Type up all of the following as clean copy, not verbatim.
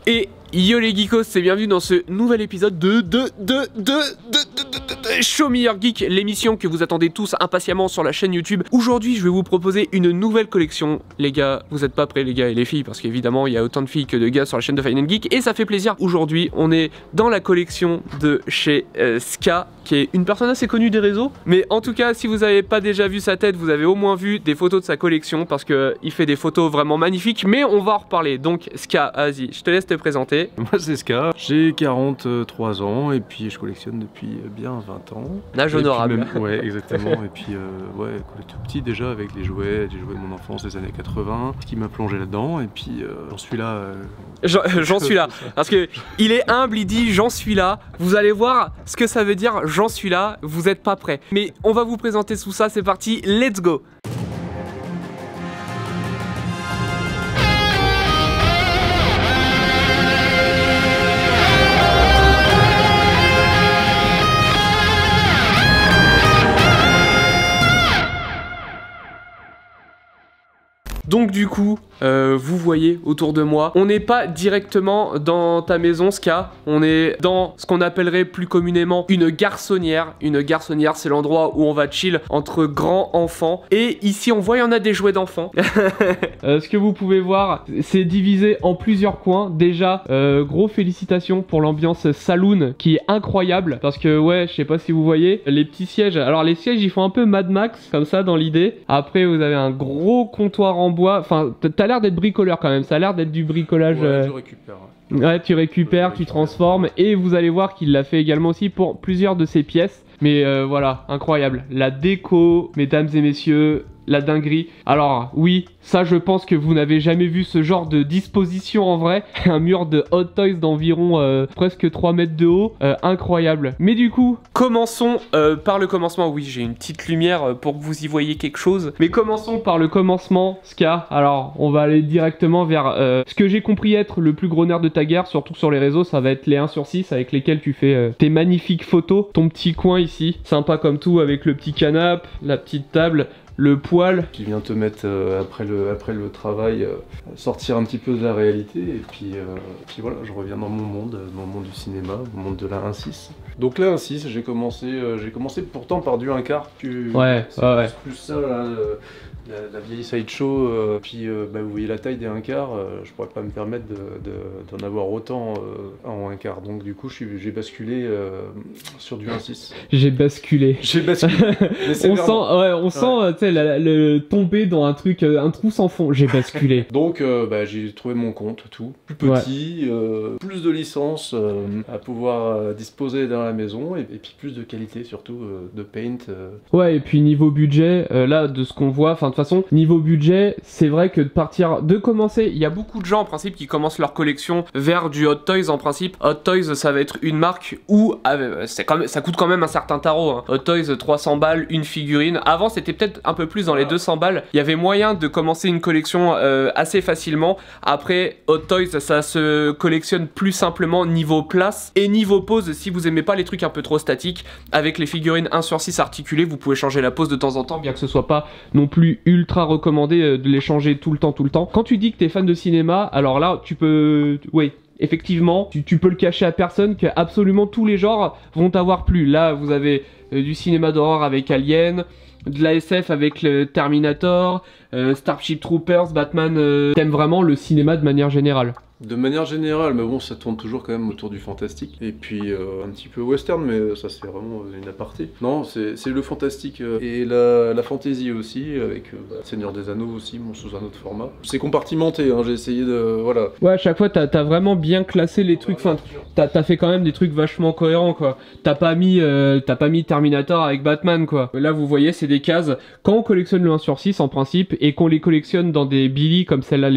Et yo les geekos, c'est bienvenue dans ce nouvel épisode de Show Me Your Geek, l'émission que vous attendez tous impatiemment sur la chaîne YouTube. Aujourd'hui, je vais vous proposer une nouvelle collection. Les gars, vous êtes pas prêts les gars et les filles, parce qu'évidemment, il y a autant de filles que de gars sur la chaîne de Fine & Geek, et ça fait plaisir. Aujourd'hui, on est dans la collection de chez Ska, qui est une personne assez connue des réseaux. Mais en tout cas, si vous n'avez pas déjà vu sa tête, vous avez au moins vu des photos de sa collection, parce qu'il fait des photos vraiment magnifiques, mais on va en reparler. Donc Ska, vas-y, je te laisse te présenter. Moi c'est Ska, j'ai 43 ans et puis je collectionne depuis bien 20 ans. Âge honorable. Même, ouais, exactement. Et puis ouais, tout petit déjà avec les jouets de mon enfance des années 80, ce qui m'a plongé là-dedans. Et puis j'en suis là. J'en suis là. Parce que il est humble, il dit j'en suis là. Vous allez voir ce que ça veut dire j'en suis là. Vous n'êtes pas prêts. Mais on va vous présenter tout ça, c'est parti, let's go. Donc du coup, vous voyez autour de moi, on n'est pas directement dans ta maison Ska, on est dans ce qu'on appellerait plus communément une garçonnière. Une garçonnière, c'est l'endroit où on va chill entre grands enfants. Et ici on voit, il y en a des jouets d'enfants. Ce que vous pouvez voir, c'est divisé en plusieurs coins. Déjà, gros félicitations pour l'ambiance saloon qui est incroyable. Parce que ouais, je sais pas si vous voyez, les petits sièges. Alors les sièges, ils font un peu Mad Max, comme ça dans l'idée. Après, vous avez un gros comptoir en bois. Enfin, t'as l'air d'être bricoleur quand même, ça a l'air d'être du bricolage. Ouais, je récupère. Ouais, tu récupères, tu transformes, et vous allez voir qu'il l'a fait également aussi pour plusieurs de ses pièces. Mais voilà, incroyable. La déco, mesdames et messieurs, la dinguerie. Alors oui, ça je pense que vous n'avez jamais vu ce genre de disposition en vrai. Un mur de Hot Toys d'environ presque 3 mètres de haut. Incroyable. Mais du coup, commençons par le commencement. Oui, j'ai une petite lumière pour que vous y voyez quelque chose. Mais commençons par le commencement, Ska. Alors, on va aller directement vers ce que j'ai compris être le plus gros nerf de ta guerre, surtout sur les réseaux. Ça va être les 1/6 avec lesquels tu fais tes magnifiques photos. Ton petit coin ici, sympa comme tout, avec le petit canapé, la petite table, le poêle qui vient te mettre après le travail, sortir un petit peu de la réalité, et puis voilà, je reviens dans mon monde du cinéma, mon monde de la 1/6. Donc la 1/6, j'ai commencé pourtant par du 1/4. Ouais, ouais. Plus ça là, la vieille sideshow, puis bah, vous voyez la taille des 1/4, je pourrais pas me permettre d'en avoir autant en 1/4, donc du coup j'ai basculé sur du 1/6. J'ai basculé. on sent tu sais, le tomber dans un truc, un trou sans fond. J'ai basculé. Donc bah, j'ai trouvé mon compte, tout plus petit, plus de licences à pouvoir disposer dans la maison, et puis plus de qualité surtout, de paint. Ouais, et puis niveau budget, là de ce qu'on voit, enfin de toute façon, niveau budget, c'est vrai que de commencer, il y a beaucoup de gens en principe qui commencent leur collection vers du Hot Toys en principe. Hot Toys, ça va être une marque où ça coûte quand même un certain tarot. Hein. Hot Toys, 300 balles, une figurine. Avant, c'était peut-être un peu plus dans les 200 balles. Il y avait moyen de commencer une collection assez facilement. Après, Hot Toys, ça se collectionne plus simplement niveau place et niveau pose. Si vous aimez pas les trucs un peu trop statiques, avec les figurines 1/6 articulées, vous pouvez changer la pose de temps en temps, bien que ce soit pas non plus ultra recommandé de les changer tout le temps. Quand tu dis que t'es fan de cinéma, alors là, tu peux... Oui. Effectivement, tu peux le cacher à personne que absolument tous les genres vont t'avoir plu. Là, vous avez du cinéma d'horreur avec Alien, de la SF avec le Terminator, Starship Troopers, Batman. T'aimes vraiment le cinéma de manière générale? De manière générale, mais bon, ça tourne toujours quand même autour du fantastique. Et puis un petit peu western, mais ça c'est vraiment une aparté. Non, c'est le fantastique et la fantasy aussi, avec Seigneur des Anneaux aussi, bon, sous un autre format. C'est compartimenté, hein, j'ai essayé de... Voilà. Ouais, à chaque fois, t'as vraiment bien classé les trucs, enfin, t'as fait quand même des trucs vachement cohérents, quoi. T'as pas mis Terminator avec Batman, quoi. Là, vous voyez, c'est des cases. Quand on collectionne le 1/6, en principe, et qu'on les collectionne dans des Billy, comme celle-là,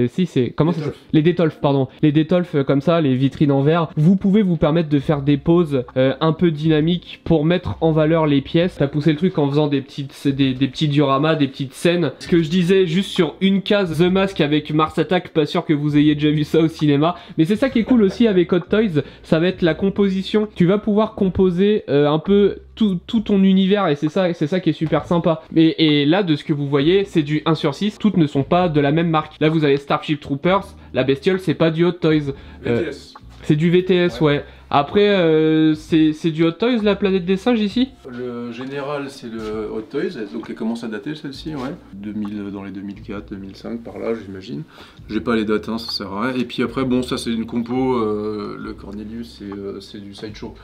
si, c'est... Comment ça s'appelle ? Les Détolf. Pardon, les Détolf comme ça, les vitrines en verre, vous pouvez vous permettre de faire des poses un peu dynamiques pour mettre en valeur les pièces. T'as poussé le truc en faisant des petits dioramas, des petites scènes. Ce que je disais juste sur une case The Mask avec Mars Attack, pas sûr que vous ayez déjà vu ça au cinéma, mais c'est ça qui est cool aussi avec Hot Toys, ça va être la composition. Tu vas pouvoir composer un peu tout ton univers, et c'est ça qui est super sympa. Et là, de ce que vous voyez, c'est du 1/6, toutes ne sont pas de la même marque. Là, vous avez Starship Troopers, la bestiole, c'est pas du Hot Toys. VTS. C'est du VTS, ouais. Après, c'est du Hot Toys, la planète des singes, ici? Le général, c'est le Hot Toys, donc elle commence à dater celle-ci, ouais. 2000, dans les 2004, 2005, par là, j'imagine. J'ai pas les dates, hein, ça sert à rien. Et puis après, bon, ça c'est une compo, le Cornelius, c'est du Sideshow.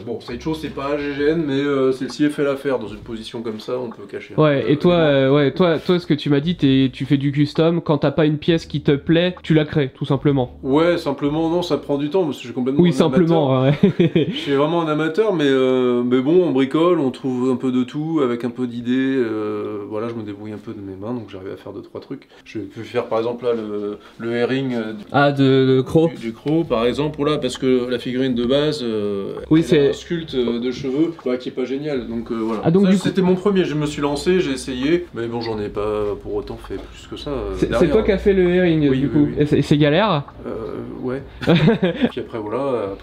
Bon, Sideshow, c'est pas GGN, mais celle-ci fait l'affaire. Dans une position comme ça, on peut cacher. Ouais, et toi, ce que tu m'as dit, tu fais du custom, quand t'as pas une pièce qui te plaît, tu la crées, tout simplement. Ouais, simplement, non, ça prend du temps, parce que je suis complètement Oui, simplement, ouais. Je suis vraiment un amateur, mais bon, on bricole, on trouve un peu de tout, avec un peu d'idées. Voilà, je me débrouille un peu de mes mains, donc j'arrive à faire 2-3 trucs. Je peux faire par exemple là le herring de Crow. Du Crow, par exemple, voilà, parce que la figurine de base, oui, c'est un sculpte de cheveux qui est pas génial. Donc voilà. Ah, donc c'était mon premier, je me suis lancé, j'ai essayé, mais bon, j'en ai pas pour autant fait plus que ça. C'est toi qui as fait le herring, oui, du coup. Oui. Et c'est galère? Ouais. Puis après, voilà,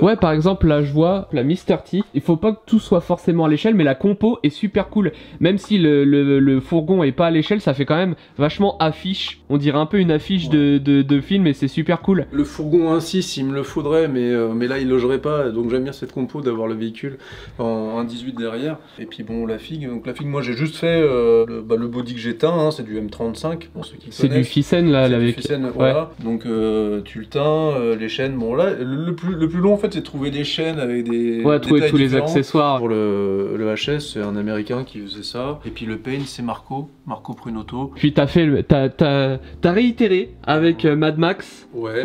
Ouais, par exemple, là, je vois la Mr. T. Il faut pas que tout soit forcément à l'échelle, mais la compo est super cool. Même si le fourgon est pas à l'échelle, ça fait quand même vachement affiche. On dirait un peu une affiche de film, et c'est super cool. Le fourgon 1.6, il me le faudrait, mais là, il logerait pas. Donc j'aime bien cette compo d'avoir le véhicule en 1.18 derrière. Et puis bon, la figue. Donc la figue, moi, j'ai juste fait le body que j'ai teint, hein, c'est du M35, pour ceux qui connaissent. C'est du Thyssen, là, avec... Du Thyssen, voilà. Donc tu le teins, les chaînes. Bon, là, le plus long, en fait, c'est de trouver des chaînes avec des. Ouais, trouver tous les accessoires. Pour le HS, c'est un américain qui faisait ça. Et puis le paint, c'est Marco Prunotto. Puis t'as réitéré avec Mad Max. Ouais,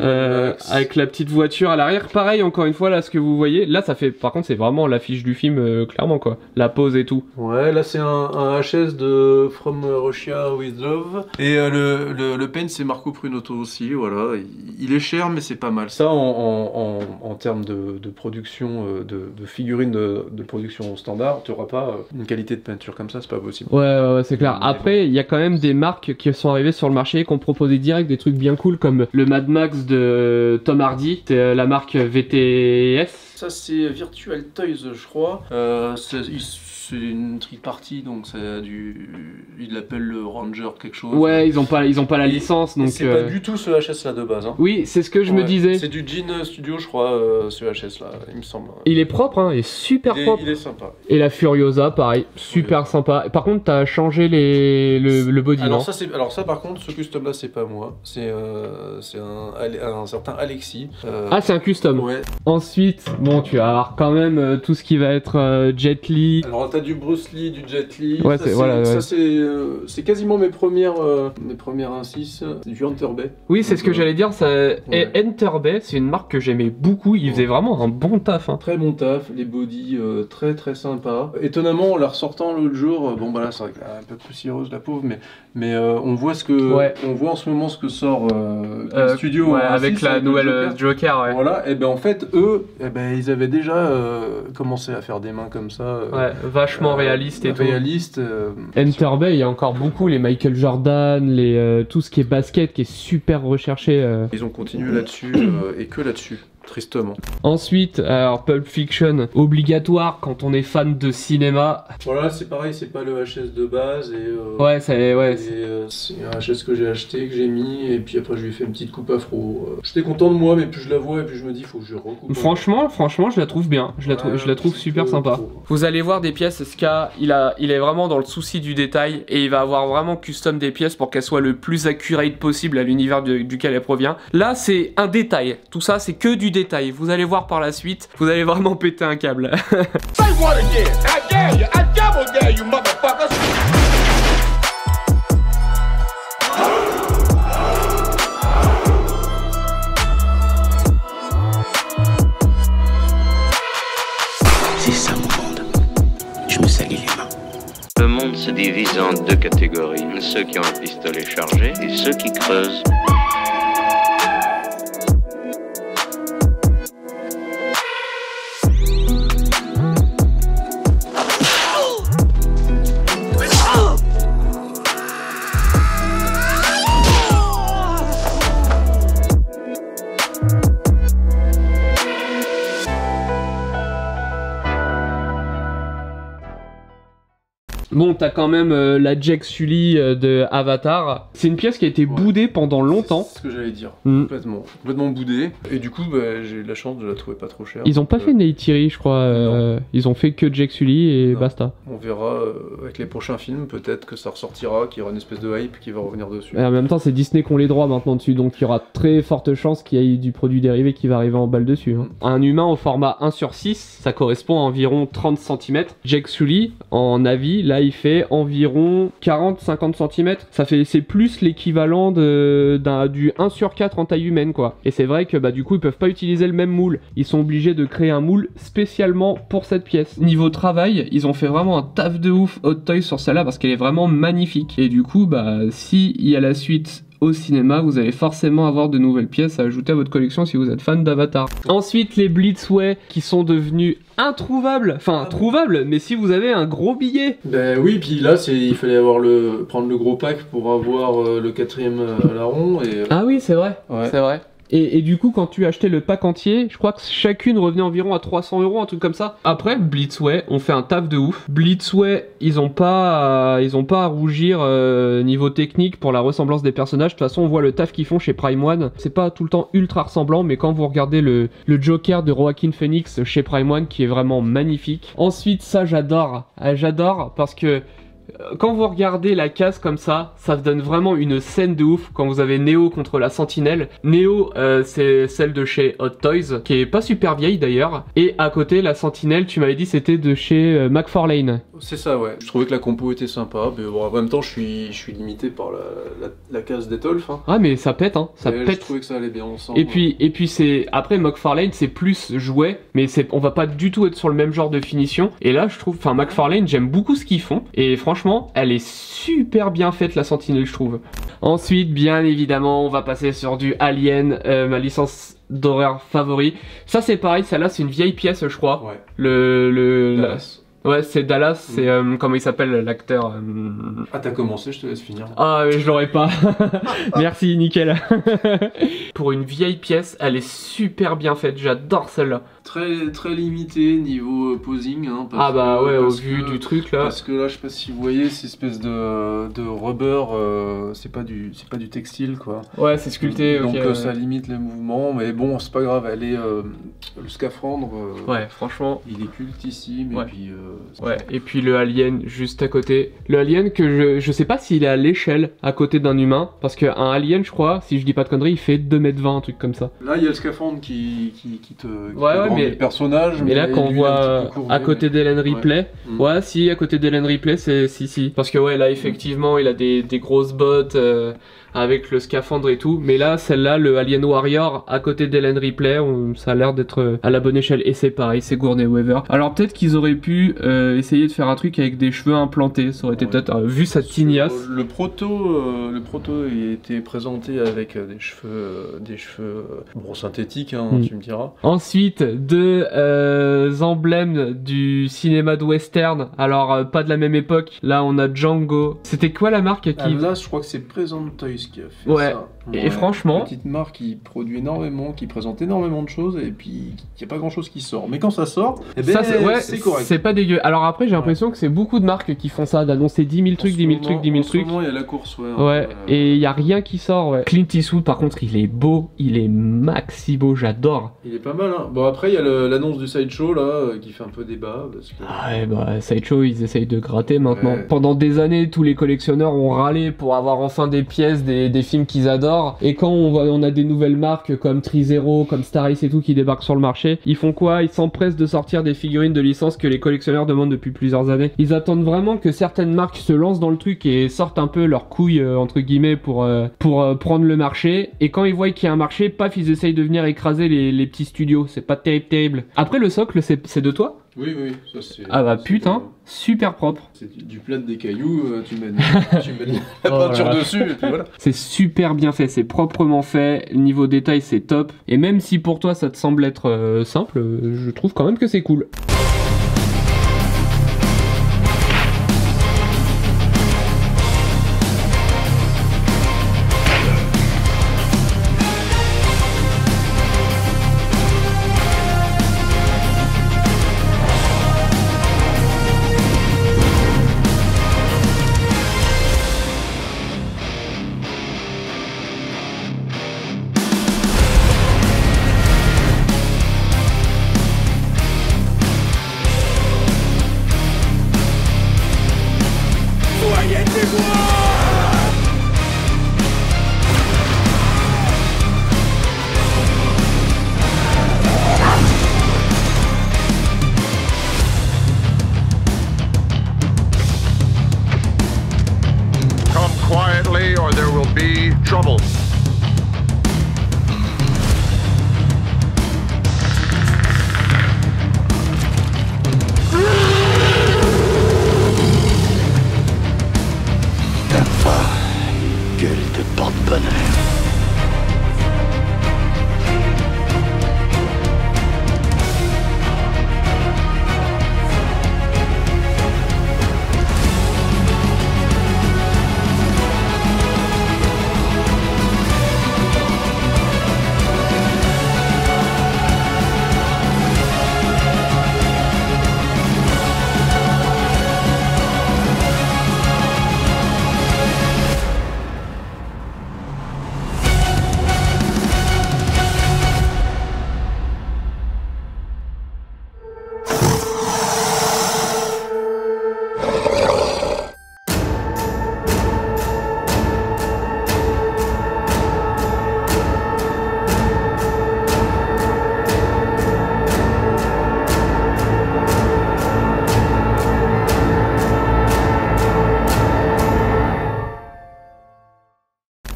avec la petite voiture à l'arrière. Pareil, encore une fois, là, ce que vous voyez. Là, ça fait. Par contre, c'est vraiment l'affiche du film, clairement, quoi. La pose et tout. Ouais, là, c'est un HS de From Russia with Love. Et le paint, c'est Marco Prunotto aussi. Voilà. Il est cher, mais c'est pas mal. Ça, en termes de production, de figurines de production standard, tu n'auras pas une qualité de peinture comme ça, c'est pas possible. Ouais, c'est clair. Après, il y a quand même des marques qui sont arrivées sur le marché, qui ont proposé direct des trucs bien cool, comme le Mad Max de Tom Hardy, c'est la marque VTS. Ça, c'est Virtual Toys, je crois. C'est une tripartie, donc c'est il l'appelle le Ranger quelque chose. Ouais, ils ont pas la licence, donc. C'est pas du tout ce HS là de base. Hein. Oui, c'est ce que je me disais. C'est du Jean Studio, je crois, ce HS là, il me semble. Il est propre, hein, il est super propre. Il est sympa. Et la Furiosa, pareil, super sympa. Par contre, t'as changé le body, alors non? Alors ça, par contre, ce custom là, c'est pas moi, c'est un certain Alexis. Ah, c'est un custom. Ouais. Ensuite, bon, tu vas avoir quand même tout ce qui va être Jet Li. Alors t'as du Bruce Lee, du Jet Li. Ouais, ça c'est quasiment mes premières 1.6, c'est du Hunter Bay. Oui, c'est ce que j'allais dire. Et Hunter Bay, c'est une marque que j'aimais beaucoup. Il faisait vraiment un bon taf. Hein. Très bon taf, les bodies très très sympas. Étonnamment, en la ressortant l'autre jour, bon bah là c'est vrai qu'elle est un peu poussiéreuse la pauvre, mais on voit on voit en ce moment ce que sort Studio avec la nouvelle Joker. Ouais. Voilà, et ben en fait eux, ils avaient déjà commencé à faire des mains comme ça. Ouais, vachement réaliste et réaliste. Enter Bay, il y a encore beaucoup les Michael Jordan, tout ce qui est basket qui est super recherché. Ils ont continué là-dessus et que là-dessus. Tristement. Ensuite, alors Pulp Fiction, obligatoire quand on est fan de cinéma. Voilà, c'est pareil, c'est pas le HS de base et c'est un HS que j'ai acheté, que j'ai mis et puis après je lui ai fait une petite coupe afro. J'étais content de moi, mais plus je la vois et plus je me dis faut que je recoupe. Franchement, je la trouve bien. Je la trouve super sympa. Trop. Vous allez voir des pièces, Ska, il est vraiment dans le souci du détail et il va avoir vraiment custom des pièces pour qu'elles soient le plus accurate possible à l'univers duquel elle provient. Là, c'est un détail. Tout ça, c'est que du détail. Vous allez voir par la suite, vous allez vraiment péter un câble. C'est ça mon monde. Je me salis les mains. Le monde se divise en deux catégories. Ceux qui ont un pistolet chargé et ceux qui creusent. Bon, t'as quand même la Jack Sully de Avatar. C'est une pièce qui a été boudée pendant longtemps. C'est ce que j'allais dire. Mm. Complètement boudée. Et du coup, j'ai eu la chance de la trouver pas trop chère. Ils ont pas fait Neytiri, je crois. Ils ont fait que Jack Sully et Non. basta. On verra avec les prochains films, peut-être que ça ressortira, qu'il y aura une espèce de hype qui va revenir dessus. Et en même temps, c'est Disney qui ont les droits maintenant dessus, donc il y aura très forte chance qu'il y ait du produit dérivé qui va arriver en balle dessus. Hein. Un humain au format 1/6, ça correspond à environ 30 cm. Jack Sully, en avis, là, il fait environ 40-50 cm. C'est plus l'équivalent du 1/4 en taille humaine, quoi. Et c'est vrai que du coup, ils peuvent pas utiliser le même moule. Ils sont obligés de créer un moule spécialement pour cette pièce. Niveau travail, ils ont fait vraiment un taf de ouf Hot Toys sur celle-là parce qu'elle est vraiment magnifique. Et du coup, si il y a la suite au cinéma, vous allez forcément avoir de nouvelles pièces à ajouter à votre collection si vous êtes fan d'Avatar. Ensuite, les Blitzway qui sont devenus introuvables. Enfin, trouvables, mais si vous avez un gros billet. Ben oui, puis là, il fallait prendre le gros pack pour avoir le 4ème larron. Et... Ah oui, c'est vrai. Ouais. C'est vrai. Et du coup, quand tu achetais le pack entier, je crois que chacune revenait environ à 300 €, un truc comme ça. Après, Blitzway ont fait un taf de ouf. Blitzway, ils ont pas à rougir niveau technique pour la ressemblance des personnages. De toute façon, on voit le taf qu'ils font chez Prime One. C'est pas tout le temps ultra ressemblant, mais quand vous regardez le Joker de Joaquin Phoenix chez Prime One, qui est vraiment magnifique. Ensuite, ça, j'adore. J'adore parce que quand vous regardez la case comme ça donne vraiment une scène de ouf quand vous avez Neo contre la Sentinelle. Neo, c'est celle de chez Hot Toys, qui est pas super vieille d'ailleurs. Et à côté, la Sentinelle, tu m'avais dit c'était de chez McFarlane. C'est ça, ouais. Je trouvais que la compo était sympa, mais bon, en même temps, je suis limité par la case d'Etolf. Hein. Ah, mais ça pète, hein. Ça Je pète. trouvais que ça allait bien ensemble. Et puis c'est après McFarlane, c'est plus jouet, mais on va pas du tout être sur le même genre de finition. Et là, je trouve, McFarlane, j'aime beaucoup ce qu'ils font. Et franchement, elle est super bien faite, la Sentinelle, je trouve. Ensuite, bien évidemment, on va passer sur du Alien, ma licence d'horreur favori. Ça, c'est pareil, celle-là, c'est une vieille pièce, je crois. Ouais. Dallas. Ouais, c'est Dallas, c'est comment il s'appelle l'acteur Ah, t'as commencé, je te laisse finir. Ah, je l'aurais pas. Merci, nickel. Pour une vieille pièce, elle est super bien faite, j'adore celle-là. Très limité niveau posing. Hein, au vu du truc là. Parce que là, je sais pas si vous voyez, cette espèce de rubber, c'est pas du textile quoi. Ouais, c'est sculpté. Donc okay, ça limite les mouvements, mais bon, c'est pas grave. Le scaphandre. Ouais, franchement. Il est cultissime ouais. et puis. Ouais, et puis le alien juste à côté. Le alien que je sais pas s'il est à l'échelle à côté d'un humain, parce qu'un alien, je crois, si je dis pas de conneries, il fait 2,20 m, un truc comme ça. Là, il y a le scaphandre qui te mais le personnage. Mais là, quand on voit à côté d'Ellen Ripley, ouais. Si, à côté d'Ellen Ripley, c'est si. Parce que ouais, là, effectivement, il a des grosses bottes. Avec le scaphandre et tout, mais là, celle-là, le Alien Warrior, à côté d'Ellen Ripley, ça a l'air d'être à la bonne échelle, et c'est pareil, c'est Gourney Weaver. Alors peut-être qu'ils auraient pu essayer de faire un truc avec des cheveux implantés, ça aurait été peut-être, vu sa tignasse. Le proto, il était présenté avec des cheveux bon, synthétiques, hein, tu me diras. Ensuite, deux emblèmes du cinéma de western, alors pas de la même époque, là on a Django. C'était quoi la marque qui... Là, je crois que c'est Present Toys qui a fait ça. Et franchement... Petite marque qui produit énormément, qui présente énormément de choses, et puis il n'y a pas grand chose qui sort. Mais quand ça sort, eh ben, c'est correct. C'est pas dégueu. Alors après, j'ai l'impression que c'est beaucoup de marques qui font ça, d'annoncer 10 000 trucs, 10 000 trucs, 10 000 trucs. En ce moment, il y a la course, et il n'y a rien qui sort, ouais. Clint Eastwood, par contre, il est beau, il est maxi beau, j'adore. Il est pas mal, hein. Bon, après, il y a l'annonce du Sideshow, là, qui fait un peu débat, parce que... Ah ouais, Sideshow, ils essayent de gratter maintenant. Ouais. Pendant des années, tous les collectionneurs ont râlé pour avoir enfin des pièces, des films qu'ils adorent, et quand on a des nouvelles marques comme Trizero, comme Star Ace et tout qui débarquent sur le marché, ils font quoi? Ils s'empressent de sortir des figurines de licence que les collectionneurs demandent depuis plusieurs années. Ils attendent vraiment que certaines marques se lancent dans le truc et sortent un peu leurs couilles entre guillemets pour prendre le marché, et quand ils voient qu'il y a un marché, paf, ils essayent de venir écraser les petits studios. C'est pas terrible. Après, le socle, c'est de toi? Oui, ça c'est... Ah bah putain, super propre. C'est du plat des cailloux, tu mets la peinture dessus et puis voilà. C'est super bien fait, c'est proprement fait, niveau détail c'est top. Et même si pour toi ça te semble être simple, je trouve quand même que c'est cool. Come quietly or there will be trouble. T'as pas une gueule de porte-bonheur.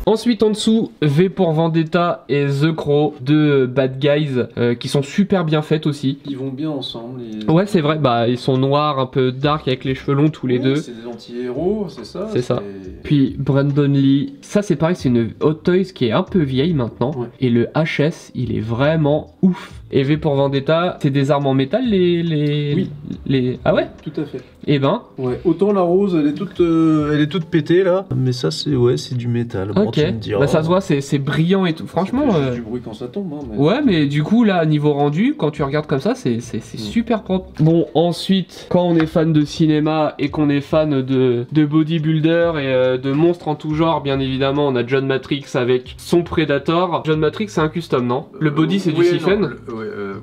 Ensuite en dessous, V pour Vendetta et The Crow, deux bad guys qui sont super bien faites aussi. Ils vont bien ensemble. Ouais c'est vrai, bah ils sont noirs, un peu dark avec les cheveux longs tous les deux. C'est des anti-héros, c'est ça. C'est ça. Puis Brandon Lee, ça c'est pareil, c'est une Hot Toys qui est un peu vieille maintenant. Ouais. Et le HS, il est vraiment ouf. Et V pour Vendetta, c'est des armes en métal Oui. Ah ouais? Tout à fait. Eh ben, Ouais, autant la rose, elle est toute pétée là. Mais ça, c'est du métal. Bon, ok. tu me diras. Bah ça se voit, c'est brillant et tout. Franchement. Ça fait juste du bruit quand ça tombe. Hein, mais... Ouais, mais du coup, là, niveau rendu, quand tu regardes comme ça, c'est super propre. Bon, ensuite, quand on est fan de cinéma et qu'on est fan de bodybuilder et de monstres en tout genre, bien évidemment, on a John Matrix avec son Predator. John Matrix, c'est un custom, non? Le body, c'est du Siphon?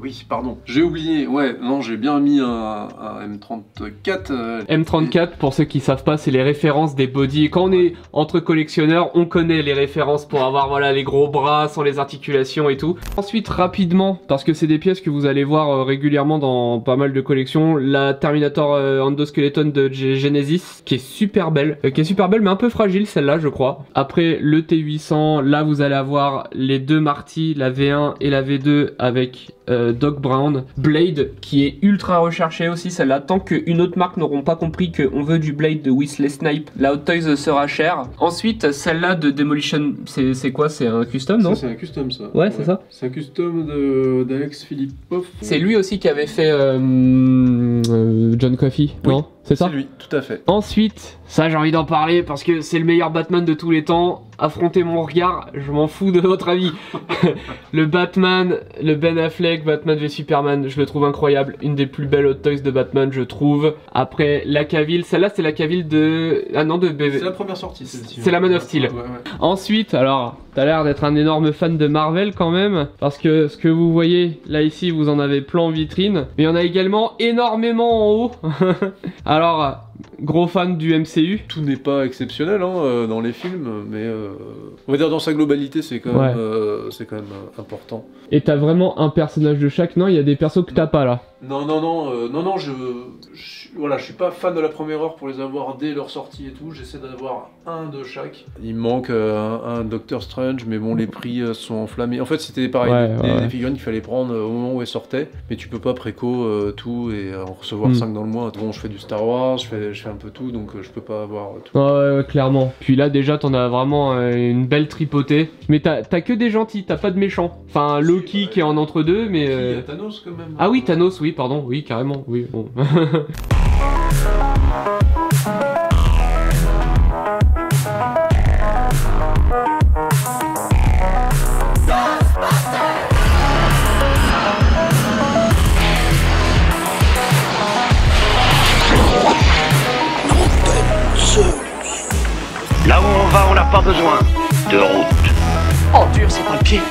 Oui, pardon. J'ai oublié. Ouais, non, j'ai bien mis un M34. M34, pour ceux qui savent pas, c'est les références des bodies. Quand on est entre collectionneurs, on connaît les références pour avoir voilà les gros bras sans les articulations et tout. Ensuite, rapidement, parce que c'est des pièces que vous allez voir régulièrement dans pas mal de collections, la Terminator Endoskeleton de Genesis, qui est super belle, mais un peu fragile celle-là, je crois. Après, le T800, là vous allez avoir les deux Marty, la V1 et la V2 avec Doc Brown. Blade, qui est ultra recherché aussi, celle-là. Tant qu'une autre marque n'auront pas compris qu'on veut du Blade de Wesley Snipes, la Hot Toys sera chère. Ensuite, celle-là de Demolition, c'est quoi? C'est un custom, non? Ça, c'est un custom, ça. Ouais, c'est ça. C'est un custom d'Alex Philippov. C'est lui aussi qui avait fait John Coffey, Oui, non? C'est ça? C'est lui, tout à fait. Ensuite, ça j'ai envie d'en parler parce que c'est le meilleur Batman de tous les temps. Affrontez mon regard, je m'en fous de votre avis. Le Batman, le Ben Affleck, Batman v Superman, je le trouve incroyable. Une des plus belles Hot Toys de Batman, je trouve. Après, la Cavill, celle-là c'est la Cavill de... Ah non, de BV. C'est la première sortie, celle-ci. C'est la Man of Steel. Ouais. Ensuite, alors, t'as l'air d'être un énorme fan de Marvel quand même, parce que ce que vous voyez, là ici, vous en avez plein en vitrine, mais il y en a également énormément en haut. Alors, gros fan du MCU. Tout n'est pas exceptionnel hein, dans les films, mais on va dire dans sa globalité, c'est quand même, important. Et t'as vraiment un personnage de chaque? Non, il y a des persos que t'as pas là. Non, voilà, je suis pas fan de la première heure pour les avoir dès leur sortie et tout, j'essaie d'avoir un de chaque. Il manque un Doctor Strange, mais bon, les prix sont enflammés. En fait, c'était pareil, des figurines qu'il fallait prendre au moment où elles sortaient, mais tu peux pas préco tout et en recevoir 5 dans le mois. Bon, je fais du Star Wars, je fais un peu tout, donc je peux pas avoir tout. Ouais, clairement. Puis là, déjà, t'en as vraiment une belle tripotée. Mais t'as que des gentils, t'as pas de méchants. Enfin, Loki qui est en entre-deux, mais... Il y a Thanos quand même. Ah oui, Thanos, oui, pardon, oui, carrément, oui, bon. Là où on va, on n'a pas besoin de route. Oh, dur, c'est pas le pied.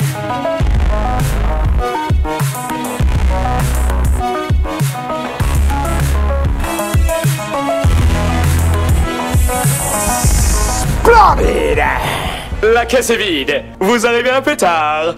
vide. La caisse est vide. Vous arrivez un peu tard.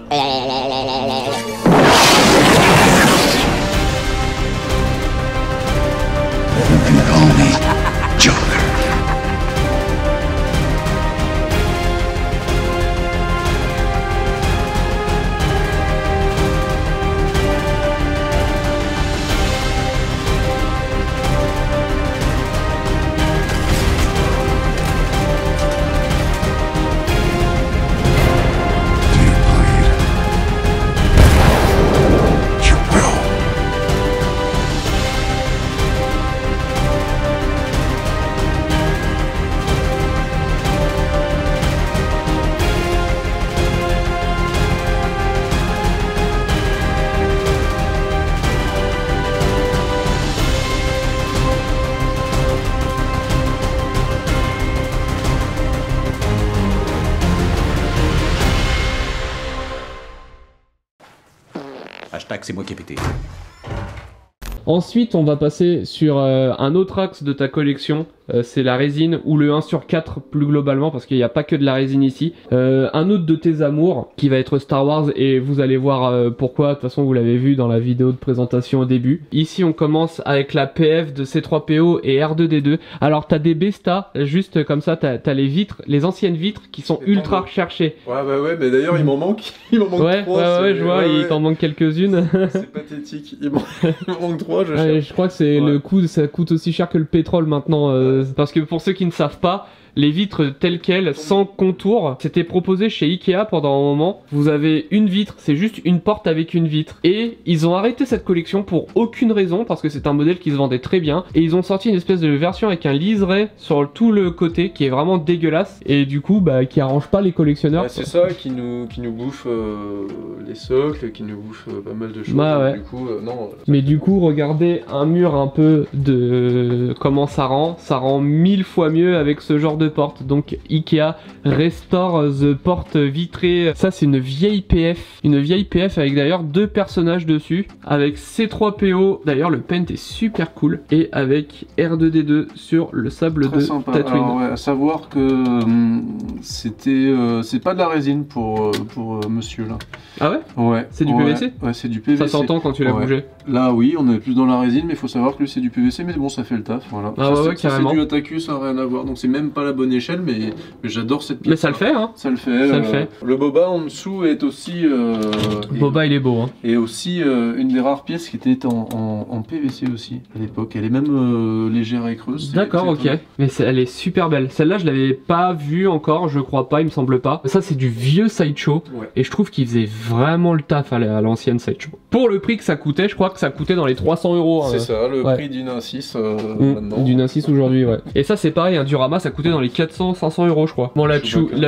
Hashtag c'est moi qui ai pété. Ensuite, on va passer sur un autre axe de ta collection, c'est la résine ou le 1/4 plus globalement, parce qu'il n'y a pas que de la résine ici. Un autre de tes amours qui va être Star Wars, et vous allez voir pourquoi, de toute façon vous l'avez vu dans la vidéo de présentation au début. Ici on commence avec la PF de C3PO et R2D2. Alors t'as des Besta, juste comme ça, t'as les vitres, les anciennes vitres qui sont ultra recherchées. Ouais bah ouais, mais d'ailleurs il m'en manque, il m'en manque 3. Ouais, je vois, il t'en manque quelques-unes. C'est pathétique, il m'en manque 3. Je crois que c'est le coût, ça coûte aussi cher que le pétrole maintenant, parce que pour ceux qui ne savent pas, les vitres telles quelles, sans contour, c'était proposé chez Ikea pendant un moment. Vous avez une vitre, c'est juste une porte avec une vitre. Et ils ont arrêté cette collection pour aucune raison, parce que c'est un modèle qui se vendait très bien. Et ils ont sorti une espèce de version avec un liseré sur tout le côté, qui est vraiment dégueulasse. Et du coup, bah, qui arrange pas les collectionneurs. Ouais, c'est ça qui nous bouffe les socles, qui nous bouffe pas mal de choses. Bah ouais. Du coup, non. Mais du coup, regardez un mur un peu de comment ça rend 1000 fois mieux avec ce genre de porte. Donc Ikea restore the porte vitrée. Ça c'est une vieille PF avec d'ailleurs 2 personnages dessus, avec C3PO, d'ailleurs le paint est super cool, et avec R2D2 sur le sable très de sympa. Tatooine. Alors, ouais, à savoir que c'est pas de la résine pour monsieur là. Ah ouais? Ouais. C'est du PVC? Ouais, c'est du PVC. Ça s'entend quand tu l'as bougé. Là oui, on est plus dans la résine, mais il faut savoir que lui c'est du PVC, mais bon ça fait le taf, voilà. Ah ça, ouais, carrément. C'est du Atacus, ça n'a rien à voir, donc c'est même pas la bonne échelle, mais j'adore cette pièce. Mais ça le fait, hein? Ça le fait. Ça le fait. Le boba en dessous est aussi... Boba il est beau, hein. Et aussi une des rares pièces qui était en PVC aussi à l'époque. Elle est même légère et creuse. D'accord, ok. Mais elle est super belle. Celle-là je l'avais pas vue encore, je crois pas, il me semble pas. Ça c'est du vieux Sideshow, ouais. Et je trouve qu'il faisait vraiment le taf à l'ancienne Sideshow. Pour le prix que ça coûtait, je crois que ça coûtait dans les 300 €. C'est ça, le prix d'une 1.6 maintenant. D'une 1.6 aujourd'hui, ouais. Et ça c'est pareil, un Durama ça coûtait dans les 400-500 €, je crois. Bon, la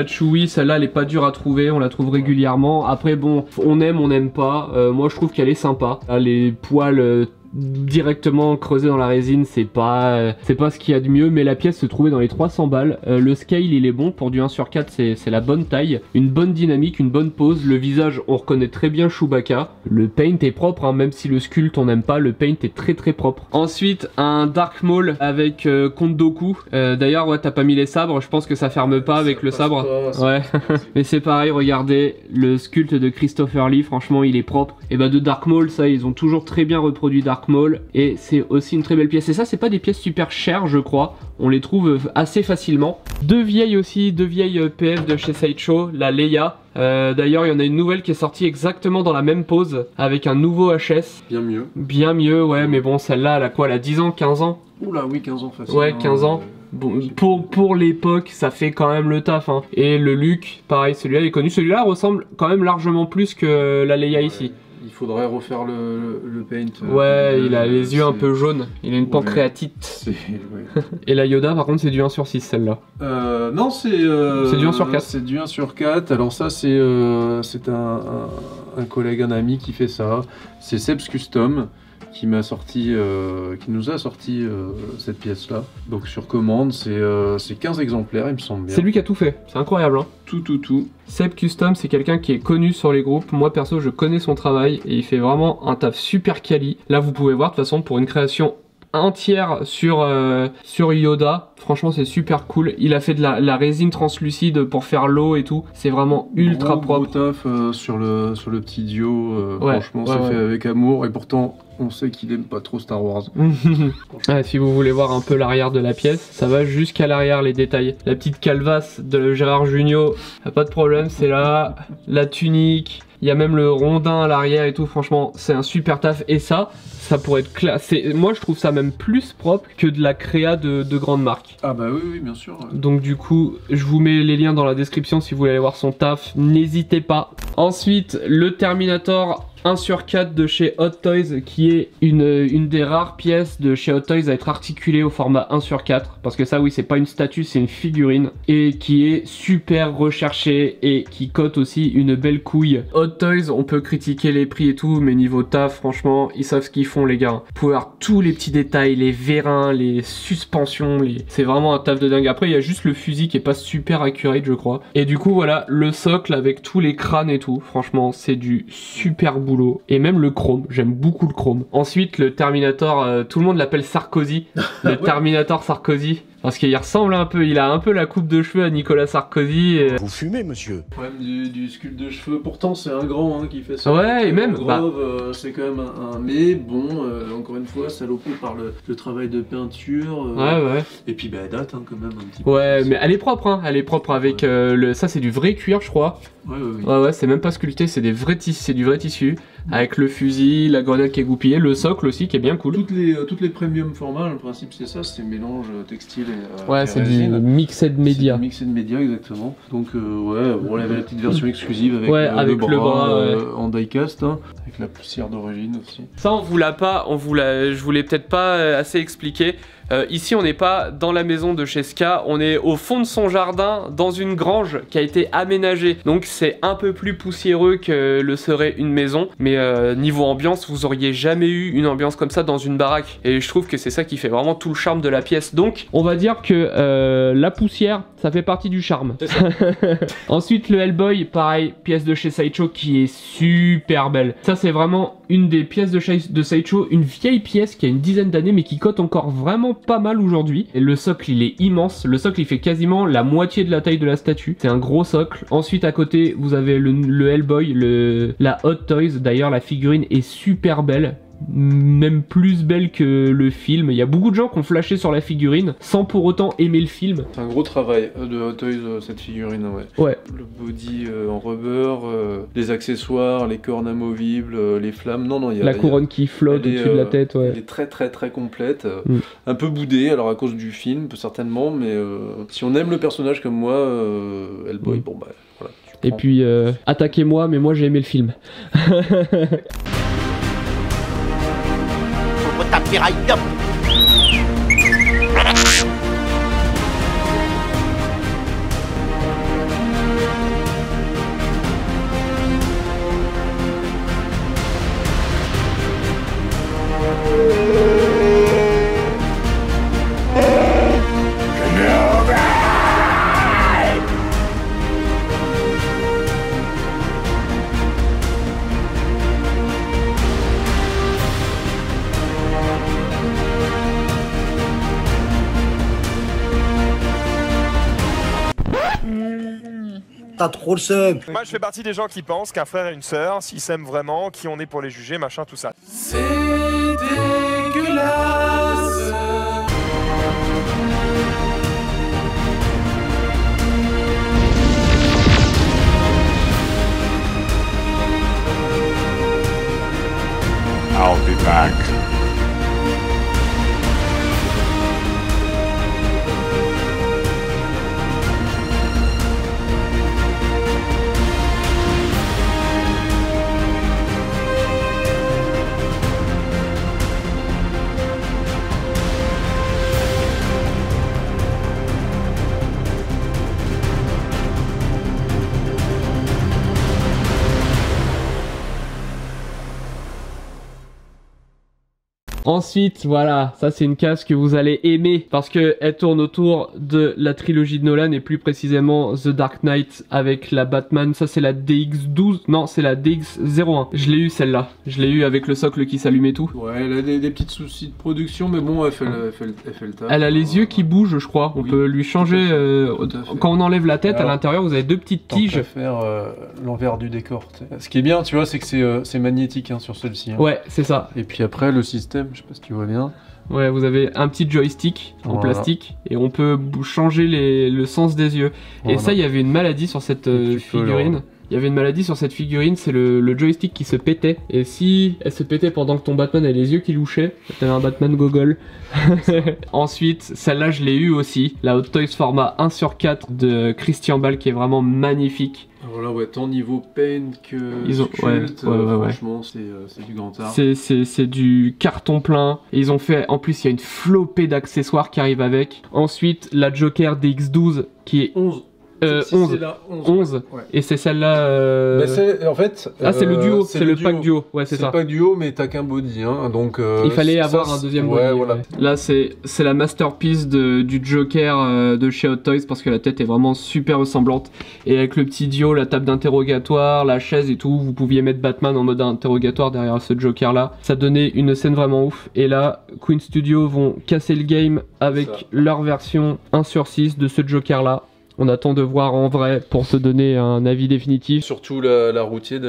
Chewie, celle-là elle est pas dure à trouver, on la trouve régulièrement. Après bon, on aime pas. Moi je trouve qu'elle est sympa. Les poils directement creusé dans la résine, c'est pas ce qu'il y a de mieux, mais la pièce se trouvait dans les 300 balles. Le scale il est bon, pour du 1/4 c'est la bonne taille, une bonne dynamique, une bonne pose. Le visage on reconnaît très bien Chewbacca. Le paint est propre, hein, même si le sculpte on n'aime pas, le paint est très très propre. Ensuite un Dark Maul avec Count Dooku. D'ailleurs ouais, t'as pas mis les sabres, je pense que ça ferme pas avec le sabre. Ouais. Mais c'est pareil, regardez le sculpte de Christopher Lee, franchement il est propre. Et bah de Dark Maul, ça ils ont toujours très bien reproduit Dark Maul, et c'est aussi une très belle pièce. Et ça c'est pas des pièces super chères je crois, on les trouve assez facilement. Deux vieilles PF de chez Sideshow, la Leia. D'ailleurs il y en a une nouvelle qui est sortie exactement dans la même pose avec un nouveau HS. Bien mieux ouais, mais bon celle-là elle a quoi, elle a 10 ans, 15 ans? Oula oui, 15 ans facile. Ouais, 15 ans. Bon, pour l'époque ça fait quand même le taf, hein. Et le Luke, pareil, celui-là est connu, celui-là ressemble quand même largement plus que la Leia ici. Il faudrait refaire le paint. Ouais, il a les yeux un peu jaunes, il a une pancréatite. Ouais. Et la Yoda par contre c'est du 1/6 celle-là. Non c'est du 1/4. C'est du 1/4, alors ça c'est un collègue, un ami qui fait ça. C'est Seb's Custom qui nous a sorti cette pièce là, donc sur commande. C'est 15 exemplaires il me semble bien. C'est lui qui a tout fait, c'est incroyable hein. Tout. Seb Custom c'est quelqu'un qui est connu sur les groupes, moi perso je connais son travail et il fait vraiment un taf super quali. Là vous pouvez voir de toute façon pour une création entière sur Yoda, franchement c'est super cool. Il a fait de la résine translucide pour faire l'eau et tout. C'est vraiment ultra propre. Gros taf sur le petit Dio. Ouais, franchement, ouais, c'est ouais. fait avec amour et pourtant on sait qu'il aime pas trop Star Wars. Ouais, si vous voulez voir un peu l'arrière de la pièce, ça va jusqu'à l'arrière les détails. La petite calvasse de Gérard Jugnot, pas de problème, c'est là. La tunique, il y a même le rondin à l'arrière et tout. Franchement, c'est un super taf. Et ça pourrait être classé. Moi, je trouve ça même plus propre que de la créa de grandes marques. Ah bah oui, bien sûr. Donc du coup, je vous mets les liens dans la description si vous voulez aller voir son taf. N'hésitez pas. Ensuite, le Terminator 1/4 de chez Hot Toys, qui est une des rares pièces de chez Hot Toys à être articulée au format 1/4, parce que ça oui c'est pas une statue, c'est une figurine, et qui est super recherchée et qui cote aussi une belle couille. Hot Toys, on peut critiquer les prix et tout, mais niveau taf, franchement, ils savent ce qu'ils font les gars. Vous pouvez voir tous les petits détails, les vérins, les suspensions, c'est vraiment un taf de dingue. Après il y a juste le fusil qui est pas super accurate je crois. Et du coup voilà, le socle avec tous les crânes et tout, franchement c'est du super boulot. Et même le chrome, j'aime beaucoup le chrome. Ensuite le Terminator, tout le monde l'appelle Sarkozy, le Terminator Sarkozy, parce qu'il ressemble un peu, il a un peu la coupe de cheveux à Nicolas Sarkozy. Vous fumez, monsieur? Le problème du sculpte de cheveux, pourtant c'est un grand qui fait ça. Ouais, et même, Grove, c'est quand même un. Mais bon, encore une fois, salopé par le travail de peinture. Ouais. Et puis bah, elle date quand même un petit peu. Ouais, mais elle est propre, hein. Elle est propre avec ça, c'est du vrai cuir, je crois. Ouais, c'est même pas sculpté, c'est du vrai tissu. Avec le fusil, la grenade qui est goupillée, le socle aussi qui est bien cool. Toutes les premium formats, le principe c'est ça, c'est mélange textile et. Ouais, c'est du mixed media. Mixed media, exactement. Donc, on avait la petite version exclusive avec, avec le bras en diecast, hein, avec la poussière d'origine aussi. Ça, je vous l'ai peut-être pas assez expliqué. Ici, on n'est pas dans la maison de chez Ska, on est au fond de son jardin, dans une grange qui a été aménagée. Donc, c'est un peu plus poussiéreux que le serait une maison. Mais niveau ambiance, vous auriez jamais eu une ambiance comme ça dans une baraque. Et je trouve que c'est ça qui fait vraiment tout le charme de la pièce. Donc, on va dire que la poussière, ça fait partie du charme. C'est ça. Ensuite, le Hellboy, pareil, pièce de chez Sideshow qui est super belle. Ça, c'est vraiment une des pièces de Sideshow, une vieille pièce qui a une dizaine d'années, mais qui cote encore vraiment pas mal aujourd'hui. Et le socle, il est immense. Le socle, il fait quasiment la moitié de la taille de la statue. C'est un gros socle. Ensuite, à côté, vous avez le Hellboy, la Hot Toys. D'ailleurs, la figurine est super belle. Même plus belle que le film. Il y a beaucoup de gens qui ont flashé sur la figurine sans pour autant aimer le film. C'est un gros travail de Hot Toys, cette figurine, Ouais. Le body en rubber, les accessoires, les cornes amovibles, les flammes. Non, il y a la couronne qui flotte au-dessus de la tête, ouais. Elle est très très très complète. Un peu boudée, alors à cause du film, certainement, mais si on aime le personnage comme moi, Hellboy, bon bah voilà. Et puis, attaquez-moi, mais moi j'ai aimé le film. T'as trop le seum. Moi, je fais partie des gens qui pensent qu'un frère et une sœur, s'ils s'aiment vraiment, qui on est pour les juger, machin, tout ça. C'est dégueulasse. I'll be back. Ensuite, voilà, ça c'est une case que vous allez aimer parce que elle tourne autour de la trilogie de Nolan et plus précisément The Dark Knight avec la Batman. Ça c'est la DX12, non c'est la DX01. Je l'ai eu celle-là, je l'ai eu avec le socle qui s'allume et tout. Ouais, elle a des petits soucis de production, mais bon, elle fait le taf. Elle a les yeux qui bougent, je crois. On peut lui changer. Quand on enlève la tête, à l'intérieur, vous avez deux petites tiges. On peut faire l'envers du décor. Ce qui est bien, tu vois, c'est que c'est magnétique hein, sur celle-ci. Hein. Ouais, c'est ça. Et puis après, le système, je sais pas si tu vois bien. Ouais, vous avez un petit joystick en plastique et on peut changer le sens des yeux. Et ça, il y avait une maladie sur cette figurine. Il y avait une maladie sur cette figurine, c'est le joystick qui se pétait. Et si elle se pétait pendant que ton Batman a les yeux qui louchaient, t'avais un Batman gogol. Ensuite, celle-là je l'ai eu aussi, la Hot Toys format 1/4 de Christian Bale qui est vraiment magnifique. Voilà, ouais, tant niveau paint que sculpt, franchement, c'est du grand art. C'est du carton plein. Et ils ont fait, en plus, il y a une flopée d'accessoires qui arrivent avec. Ensuite, la Joker DX12 qui est 11. 11. Ouais. Et c'est celle-là. En fait. C'est le duo, c'est le pack duo. Ouais, c'est ça. C'est le pack duo, mais t'as qu'un body. Hein, donc, il fallait avoir un deuxième body. Voilà. Ouais. Là, c'est la masterpiece du Joker de chez Hot Toys parce que la tête est vraiment super ressemblante. Et avec le petit duo, la table d'interrogatoire, la chaise et tout, vous pouviez mettre Batman en mode interrogatoire derrière ce Joker-là. Ça donnait une scène vraiment ouf. Et là, Queen Studio vont casser le game avec leur version 1/6 de ce Joker-là. On attend de voir en vrai pour se donner un avis définitif. Surtout la routier,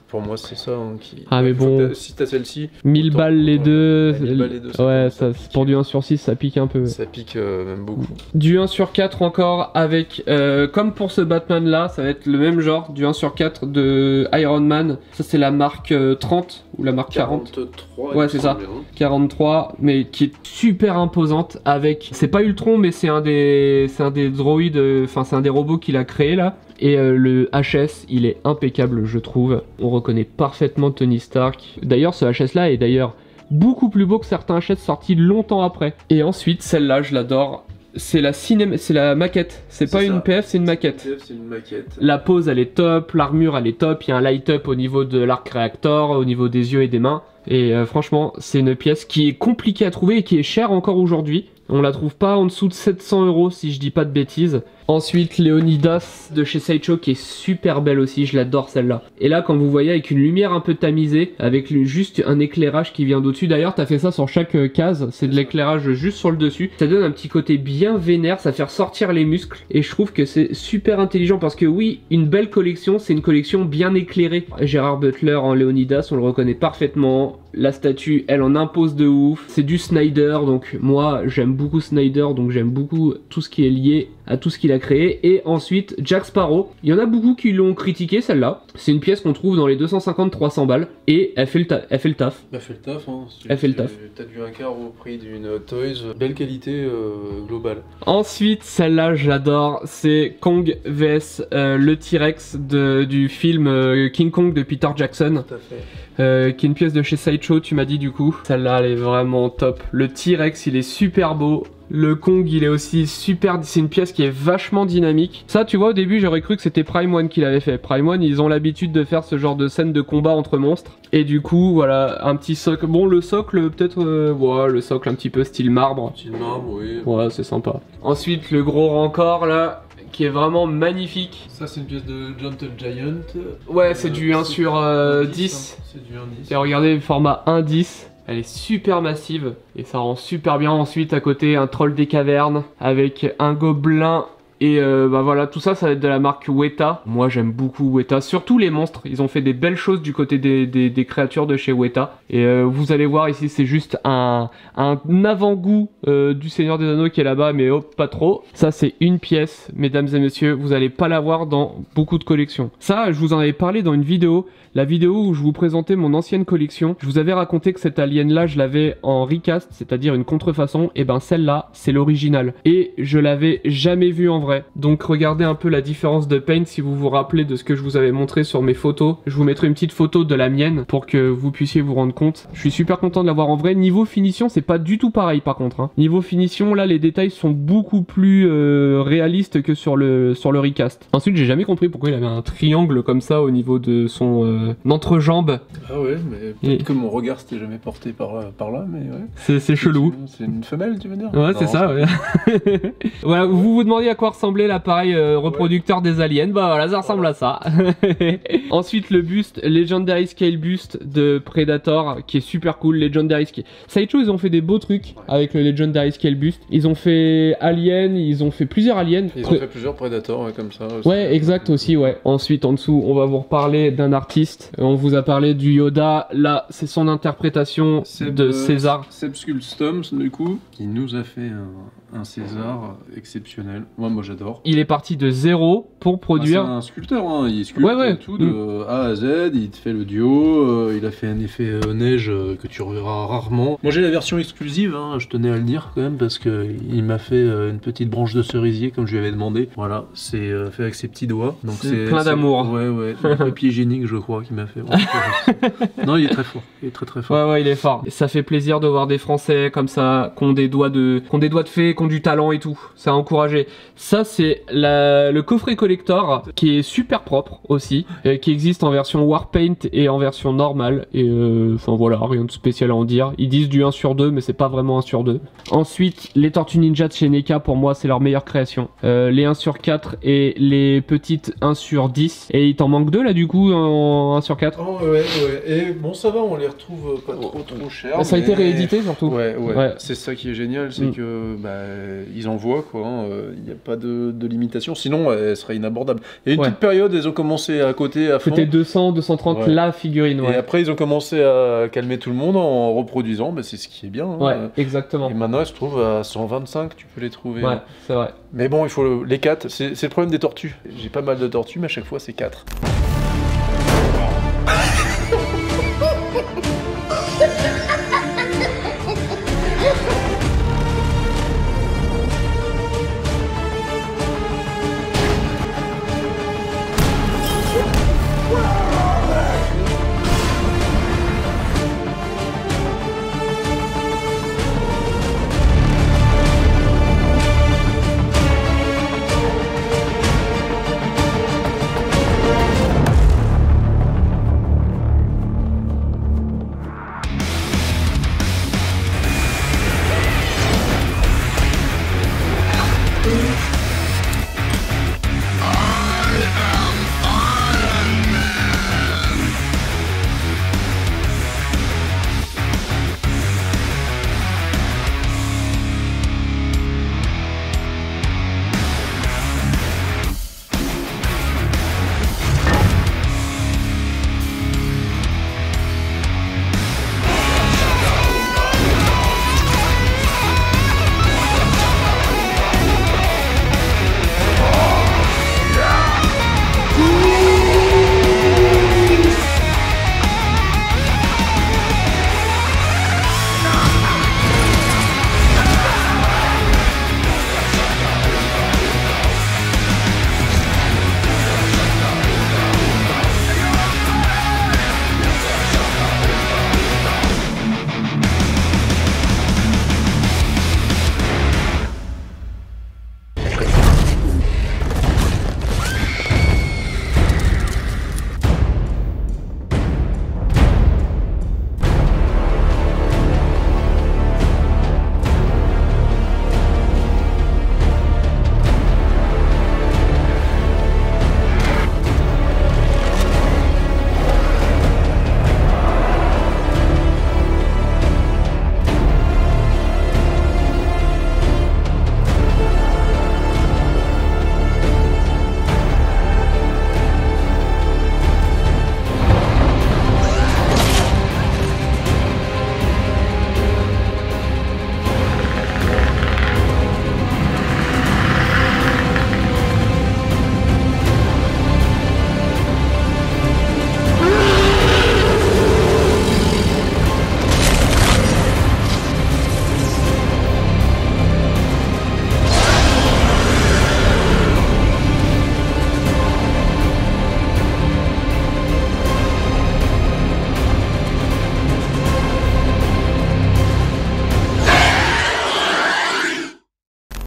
pour moi c'est ça hein, qui... Ah mais bon, si t'as celle-ci... 1000 balles les deux, 1000 balles les deux ouais, ça pour du 1/6 ça pique un peu. Ça pique même beaucoup. Du 1/4 encore avec, comme pour ce Batman là, ça va être le même genre, du 1/4 de Iron Man. Ça c'est la marque 30 ou la marque 40. 43. Ouais c'est ça, 43, mais qui est super imposante avec... C'est pas Ultron mais c'est un des droïdes. Enfin c'est un des robots qu'il a créé là. Et le HS il est impeccable je trouve. On reconnaît parfaitement Tony Stark. D'ailleurs ce HS là est d'ailleurs beaucoup plus beau que certains HS sortis longtemps après. Et ensuite celle-là je l'adore. C'est la maquette. C'est pas une PF, c'est une maquette. C'est une maquette. La pose elle est top, l'armure elle est top, il y a un light up au niveau de l'arc réactor, au niveau des yeux et des mains. Et franchement c'est une pièce qui est compliquée à trouver et qui est chère encore aujourd'hui. On la trouve pas en dessous de 700 € si je dis pas de bêtises. Ensuite, Leonidas de chez Sideshow qui est super belle aussi, je l'adore celle-là. Et là, quand vous voyez avec une lumière un peu tamisée, avec juste un éclairage qui vient d'au-dessus. D'ailleurs, t'as fait ça sur chaque case, c'est de l'éclairage juste sur le dessus. Ça donne un petit côté bien vénère, ça fait ressortir les muscles. Et je trouve que c'est super intelligent parce que oui, une belle collection, c'est une collection bien éclairée. Gérard Butler en Leonidas, on le reconnaît parfaitement. La statue, elle en impose de ouf. C'est du Snyder, donc moi, j'aime beaucoup Snyder, donc j'aime beaucoup tout ce qui est lié à tout ce qu'il a créé. Et ensuite Jack Sparrow, il y en a beaucoup qui l'ont critiqué celle-là. C'est une pièce qu'on trouve dans les 250-300 balles et elle fait le taf. Elle fait le taf hein. Elle fait le taf. T'as du un quart au prix d'une Toys, belle qualité globale. Ensuite celle-là j'adore, c'est Kong vs le T-Rex du film King Kong de Peter Jackson. Tout à fait. Qui est une pièce de chez Sideshow, tu m'as dit du coup. Celle-là elle est vraiment top. Le T-Rex il est super beau. Le Kong il est aussi super, c'est une pièce qui est vachement dynamique. Ça tu vois au début j'aurais cru que c'était Prime One qui l'avait fait. Prime One ils ont l'habitude de faire ce genre de scène de combat entre monstres. Et du coup voilà un petit socle. Bon le socle peut-être, ouais le socle un petit peu style marbre. Style marbre oui. Ouais c'est sympa. Ensuite le gros Rancor là qui est vraiment magnifique. Ça c'est une pièce de Gentle Giant. Ouais c'est du 1/10. C'est du 1/10. Et regardez le format 1/10. Elle est super massive et ça rend super bien. Ensuite à côté un troll des cavernes avec un gobelin et bah voilà tout ça va être de la marque Weta. Moi j'aime beaucoup Weta, surtout les monstres. Ils ont fait des belles choses du côté des créatures de chez Weta. Et vous allez voir ici c'est juste un avant-goût du Seigneur des Anneaux qui est là-bas mais hop pas trop. Ça c'est une pièce mesdames et messieurs, vous allez pas l'avoir dans beaucoup de collections. Ça je vous en avais parlé dans une vidéo. La vidéo où je vous présentais mon ancienne collection, je vous avais raconté que cette alien là je l'avais en recast, c'est-à-dire une contrefaçon, et ben celle-là c'est l'original. Et je l'avais jamais vue en vrai. vrai. Donc regardez un peu la différence de paint si vous vous rappelez de ce que je vous avais montré sur mes photos. Je vous mettrai une petite photo de la mienne pour que vous puissiez vous rendre compte. Je suis super content de l'avoir en vrai. Niveau finition, c'est pas du tout pareil par contre. Hein. Niveau finition, là les détails sont beaucoup plus réalistes que sur le recast. Ensuite, j'ai jamais compris pourquoi il avait un triangle comme ça au niveau de son entrejambe. Ah ouais, mais peut-être que mon regard s'était jamais porté par là, mais ouais. C'est chelou. C'est une femelle, tu veux dire? Ouais, c'est ça, ouais. Voilà, vous vous demandiez à quoi ressemblait l'appareil reproducteur des aliens. Bah voilà, ça ressemble à ça. Ensuite, le buste, Legendary Scale Buste de Predator, qui est super cool. Legendary Scale. Sideshow, ils ont fait des beaux trucs avec le Legendary Scale Buste. Ils ont fait Alien, ils ont fait plusieurs aliens. Ils ont fait plusieurs Predators, ouais, comme ça. Aussi. Ouais, exact aussi, ouais. Ensuite, en dessous, on va vous reparler d'un artiste. On vous a parlé du Yoda. Là, c'est son interprétation de César. Seb Sculstoms, du coup, qui nous a fait un César exceptionnel. Moi j'adore. Il est parti de zéro pour produire. C'est un sculpteur, hein. Il sculpte tout de A à Z. Il te fait le duo. Il a fait un effet neige que tu reverras rarement. Moi j'ai la version exclusive, hein, je tenais à le dire quand même, parce qu'il m'a fait une petite branche de cerisier comme je lui avais demandé. Voilà, c'est fait avec ses petits doigts. Donc c'est plein d'amour. Ouais, le papier hygiénique, je crois, qu'il m'a fait. Ouais, non, il est très fort. Il est très fort. Ouais, il est fort. Et ça fait plaisir de voir des Français comme ça, qui ont des doigts de fée, qui ont du talent et tout. Ça a encouragé. Ça, c'est le coffret collector qui est super propre aussi, qui existe en version Warpaint et en version normale. Et enfin voilà, rien de spécial à en dire. Ils disent du 1/2, mais c'est pas vraiment 1/2. Ensuite, les Tortues Ninja de chez NECA, pour moi, c'est leur meilleure création. Les 1/4 et les petites 1/10. Et il t'en manque 2 là, du coup, en 1/4. Oh, ouais. Et bon, ça va, on les retrouve pas trop cher. Ça a été réédité surtout. Ouais. C'est ça qui est génial, c'est que ils envoient quoi. Il n'y a pas de limitation. Sinon, elle serait inabordable. Il y a une petite période, ils ont commencé à côté à fond. C'était 200, 230 la figurine. Et après, ils ont commencé à calmer tout le monde en reproduisant. C'est ce qui est bien. Ouais, exactement. Et maintenant, elles se trouvent à 125. Tu peux les trouver. Ouais, c'est vrai. Mais bon, il faut les 4. C'est le problème des tortues. J'ai pas mal de tortues, mais à chaque fois, c'est 4.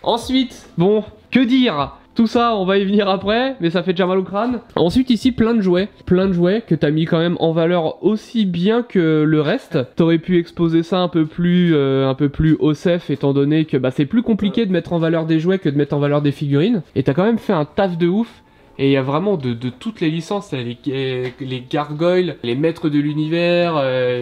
Ensuite, bon, que dire? Tout ça, on va y venir après, mais ça fait déjà mal au crâne. Ensuite, ici, plein de jouets que t'as mis quand même en valeur aussi bien que le reste. T'aurais pu exposer ça un peu plus au sef, étant donné que bah, c'est plus compliqué de mettre en valeur des jouets que de mettre en valeur des figurines. Et t'as quand même fait un taf de ouf. Et il y a vraiment de toutes les licences, les gargoyles, les maîtres de l'univers,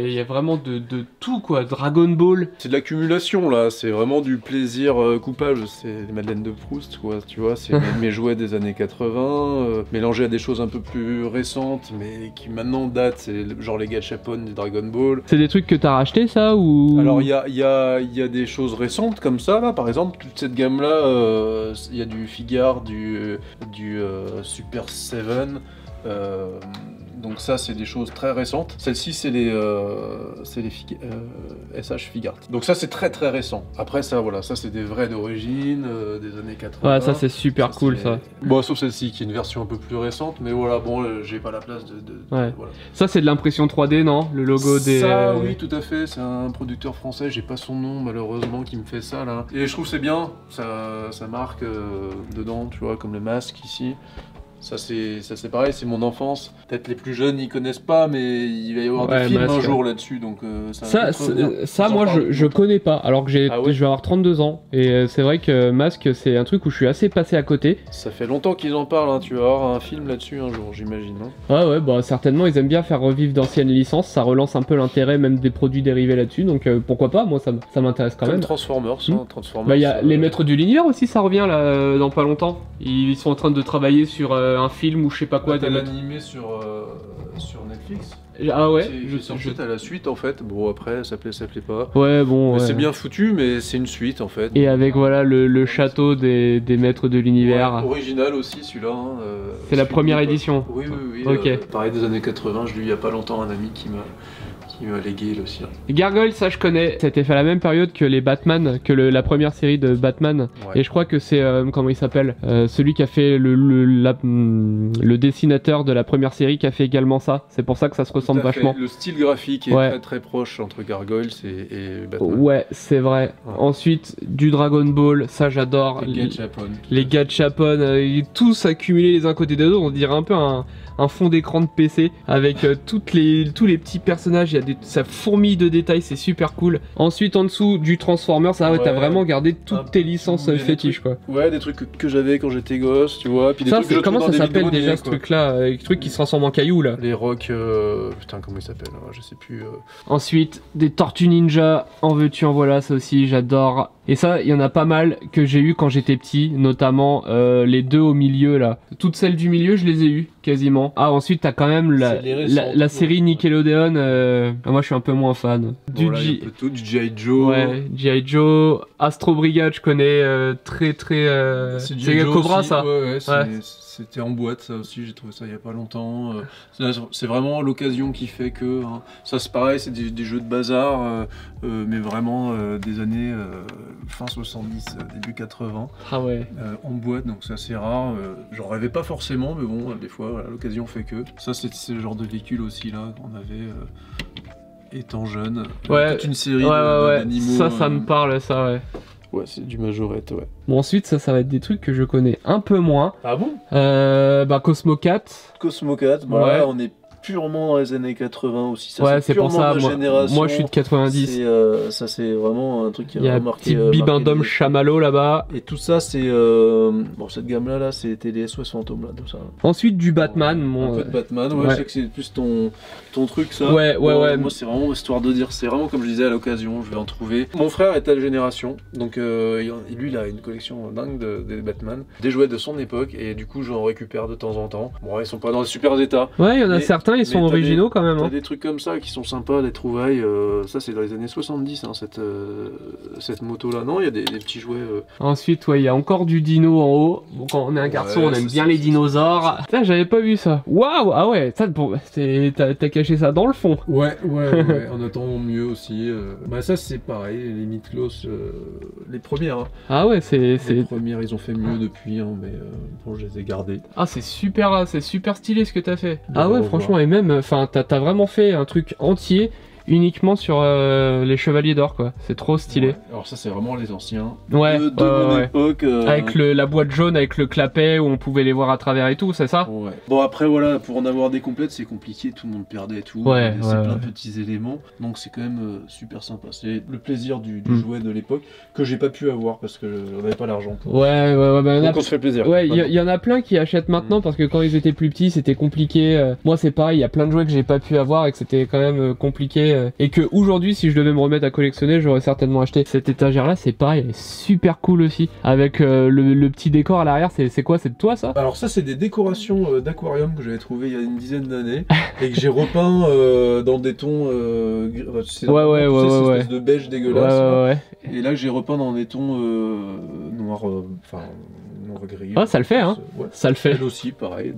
il y a vraiment de tout quoi, Dragon Ball. C'est de l'accumulation là, c'est vraiment du plaisir coupable, c'est Madeleine de Proust quoi, tu vois, c'est mes jouets des années 80, mélangés à des choses un peu plus récentes, mais qui maintenant datent, c'est genre les gachapon des Dragon Ball. C'est des trucs que t'as racheté ça ou... Alors il y a des choses récentes comme ça là, par exemple, toute cette gamme là, il y a du Figart, du Super 7, donc ça c'est des choses très récentes. Celle-ci c'est les SH Figart. Donc ça c'est très très récent. Après ça voilà, ça c'est des vrais d'origine, des années 80. Ouais, ça c'est super cool ça. Bon, sauf celle-ci qui est une version un peu plus récente, mais voilà, bon, j'ai pas la place de ouais. Voilà. Ça c'est de l'impression 3D non? Le logo des... Ça oui, tout à fait, c'est un producteur français, j'ai pas son nom malheureusement qui me fait ça là. Et je trouve c'est bien, ça marque dedans, tu vois, comme le masque ici. Ça c'est pareil, c'est mon enfance. Peut-être les plus jeunes ils connaissent pas, mais il va y avoir des films un jour là-dessus, donc ça moi je connais pas, alors que je vais avoir 32 ans. Et c'est vrai que Masque c'est un truc où je suis assez passé à côté. Ça fait longtemps qu'ils en parlent, hein. Tu vas avoir un film là-dessus un jour, j'imagine. Hein. Ouais, bah certainement ils aiment bien faire revivre d'anciennes licences, ça relance un peu l'intérêt même des produits dérivés là-dessus, donc pourquoi pas, moi ça m'intéresse quand même. Transformers, Transformers. Bah il y a les maîtres de l'univers aussi, ça revient là dans pas longtemps. Ils sont en train de travailler sur un film ou je sais pas quoi. T'as l'animé sur Netflix. Ah ouais. T'as la suite en fait. Bon après ça plaît pas. Ouais bon. Ouais. C'est bien foutu mais c'est une suite en fait. Et avec voilà le château des maîtres de l'univers. Ouais, original aussi celui-là. Hein, c'est la première édition. Oui. Ok. Pareil des années 80. Je l'ai eu il y a pas longtemps, un ami qui m'a légué le sien. Gargoyle, ça je connais. Ça a été fait à la même période que les Batman, que la première série de Batman. Ouais. Et je crois que c'est comment il s'appelle, celui qui a fait le dessinateur de la première série qui a fait également ça. C'est pour ça que ça se ressemble vachement. Le style graphique est très très proche entre Gargoyle et Batman. Ouais, c'est vrai. Ouais. Ensuite, du Dragon Ball, ça j'adore. Les gachapon, tous accumulés les uns côté des autres, on dirait un peu un fond d'écran de PC avec tous les petits personnages, ça fourmille de détails, c'est super cool. Ensuite en dessous du Transformers, t'as vraiment gardé toutes tes licences fétiches quoi. Ouais, des trucs que j'avais quand j'étais gosse, tu vois. Puis des trucs comment ça s'appelle déjà ce truc là, les trucs qui se transforment en cailloux là. Les rocs, putain comment ils s'appellent, je sais plus. Ensuite des Tortues Ninja, en veux-tu en voilà, ça aussi j'adore. Et ça, il y en a pas mal que j'ai eu quand j'étais petit, notamment les deux au milieu là. Toutes celles du milieu, je les ai eues quasiment. Ah, ensuite t'as quand même la série Nickelodeon. Moi, je suis un peu moins fan. Du G.I. Joe. Ouais, G.I. Joe, Astro Brigade, je connais très. C'est Cobra aussi, ça. Ouais. C'était en boîte ça aussi, j'ai trouvé ça il y a pas longtemps. C'est vraiment l'occasion qui fait que ça c'est pareil, c'est des jeux de bazar, mais vraiment des années fin 70, début 80. Ah ouais. En boîte, donc c'est assez rare. J'en rêvais pas forcément, mais bon, des fois voilà, l'occasion fait que. Ça c'est ce genre de véhicule aussi là qu'on avait étant jeune. Ouais. Toute une série d'animaux. Ça me parle ça ouais. Ouais, c'est du Majorette, ouais. Bon, ensuite, ça va être des trucs que je connais un peu moins. Ah bon? Cosmo Cat. Cosmo Cat, ouais. On est purement dans les années 80 aussi. Ça, ouais, c'est pour ça. Moi, je suis de 90. Ça, c'est vraiment un truc qui a marqué. Il y a petit Bibendum Chamallow là-bas. Et tout ça, c'est. Bon, cette gamme-là, c'était les SOS Fantômes, là, tout ça. Ensuite, du Batman. Un peu de Batman, ouais. Je sais que c'est plus ton truc, ça. Ouais. Moi, c'est vraiment histoire de dire. C'est vraiment, comme je disais, à l'occasion, je vais en trouver. Mon frère est telle génération. Donc, lui, il a une collection dingue des Batman. Des jouets de son époque. Et du coup, j'en récupère de temps en temps. Bon, ils sont pas dans les super états. Ouais, il y en a certains. Ils sont originaux quand même. T'as des trucs comme ça qui sont sympas, des trouvailles. Ça, c'est dans les années 70, hein, cette moto-là. Non, il y a des petits jouets. Ensuite, ouais, il y a encore du dino en haut. Bon, quand on est un garçon, on aime bien les dinosaures. Putain, j'avais pas vu ça. Waouh, ah ouais, t'as caché ça dans le fond. Ouais. En attendant mieux aussi. Bah, ça, c'est pareil. Les Mythlos, les premières. Hein. Ah ouais, c'est. Les premières, ils ont fait mieux depuis, hein, mais bon, je les ai gardées. Ah, c'est super stylé ce que t'as fait. Ah ouais, franchement. Et même, enfin, t'as vraiment fait un truc entier uniquement sur les Chevaliers d'Or, quoi. C'est trop stylé. Ouais. Alors ça c'est vraiment les anciens. Ouais, de mon époque. Avec la boîte jaune, avec le clapet où on pouvait les voir à travers et tout, c'est ça? Ouais. Bon après voilà, pour en avoir des complètes c'est compliqué, tout le monde perdait tout. Ouais, c'est plein de petits éléments, donc c'est quand même super sympa. C'est le plaisir du jouet de l'époque que j'ai pas pu avoir parce que on n'avait pas l'argent. Ouais, bah, donc on se fait plaisir. Ouais, il y en a plein qui achètent maintenant parce que quand ils étaient plus petits c'était compliqué. Moi c'est pareil, il y a plein de jouets que j'ai pas pu avoir et que c'était quand même compliqué. Et que aujourd'hui si je devais me remettre à collectionner, j'aurais certainement acheté. Cette étagère là, c'est pareil, elle est super cool aussi. Avec le petit décor à l'arrière, c'est quoi? C'est de toi ça? Alors ça c'est des décorations d'aquarium que j'avais trouvé il y a une dizaine d'années et que j'ai repeint dans des tons cette espèce de beige dégueulasse. Et là que j'ai repeint dans des tons noir gris. Ah, ça le fait, hein. Ouais. Ça le fait. Elle aussi, pareil.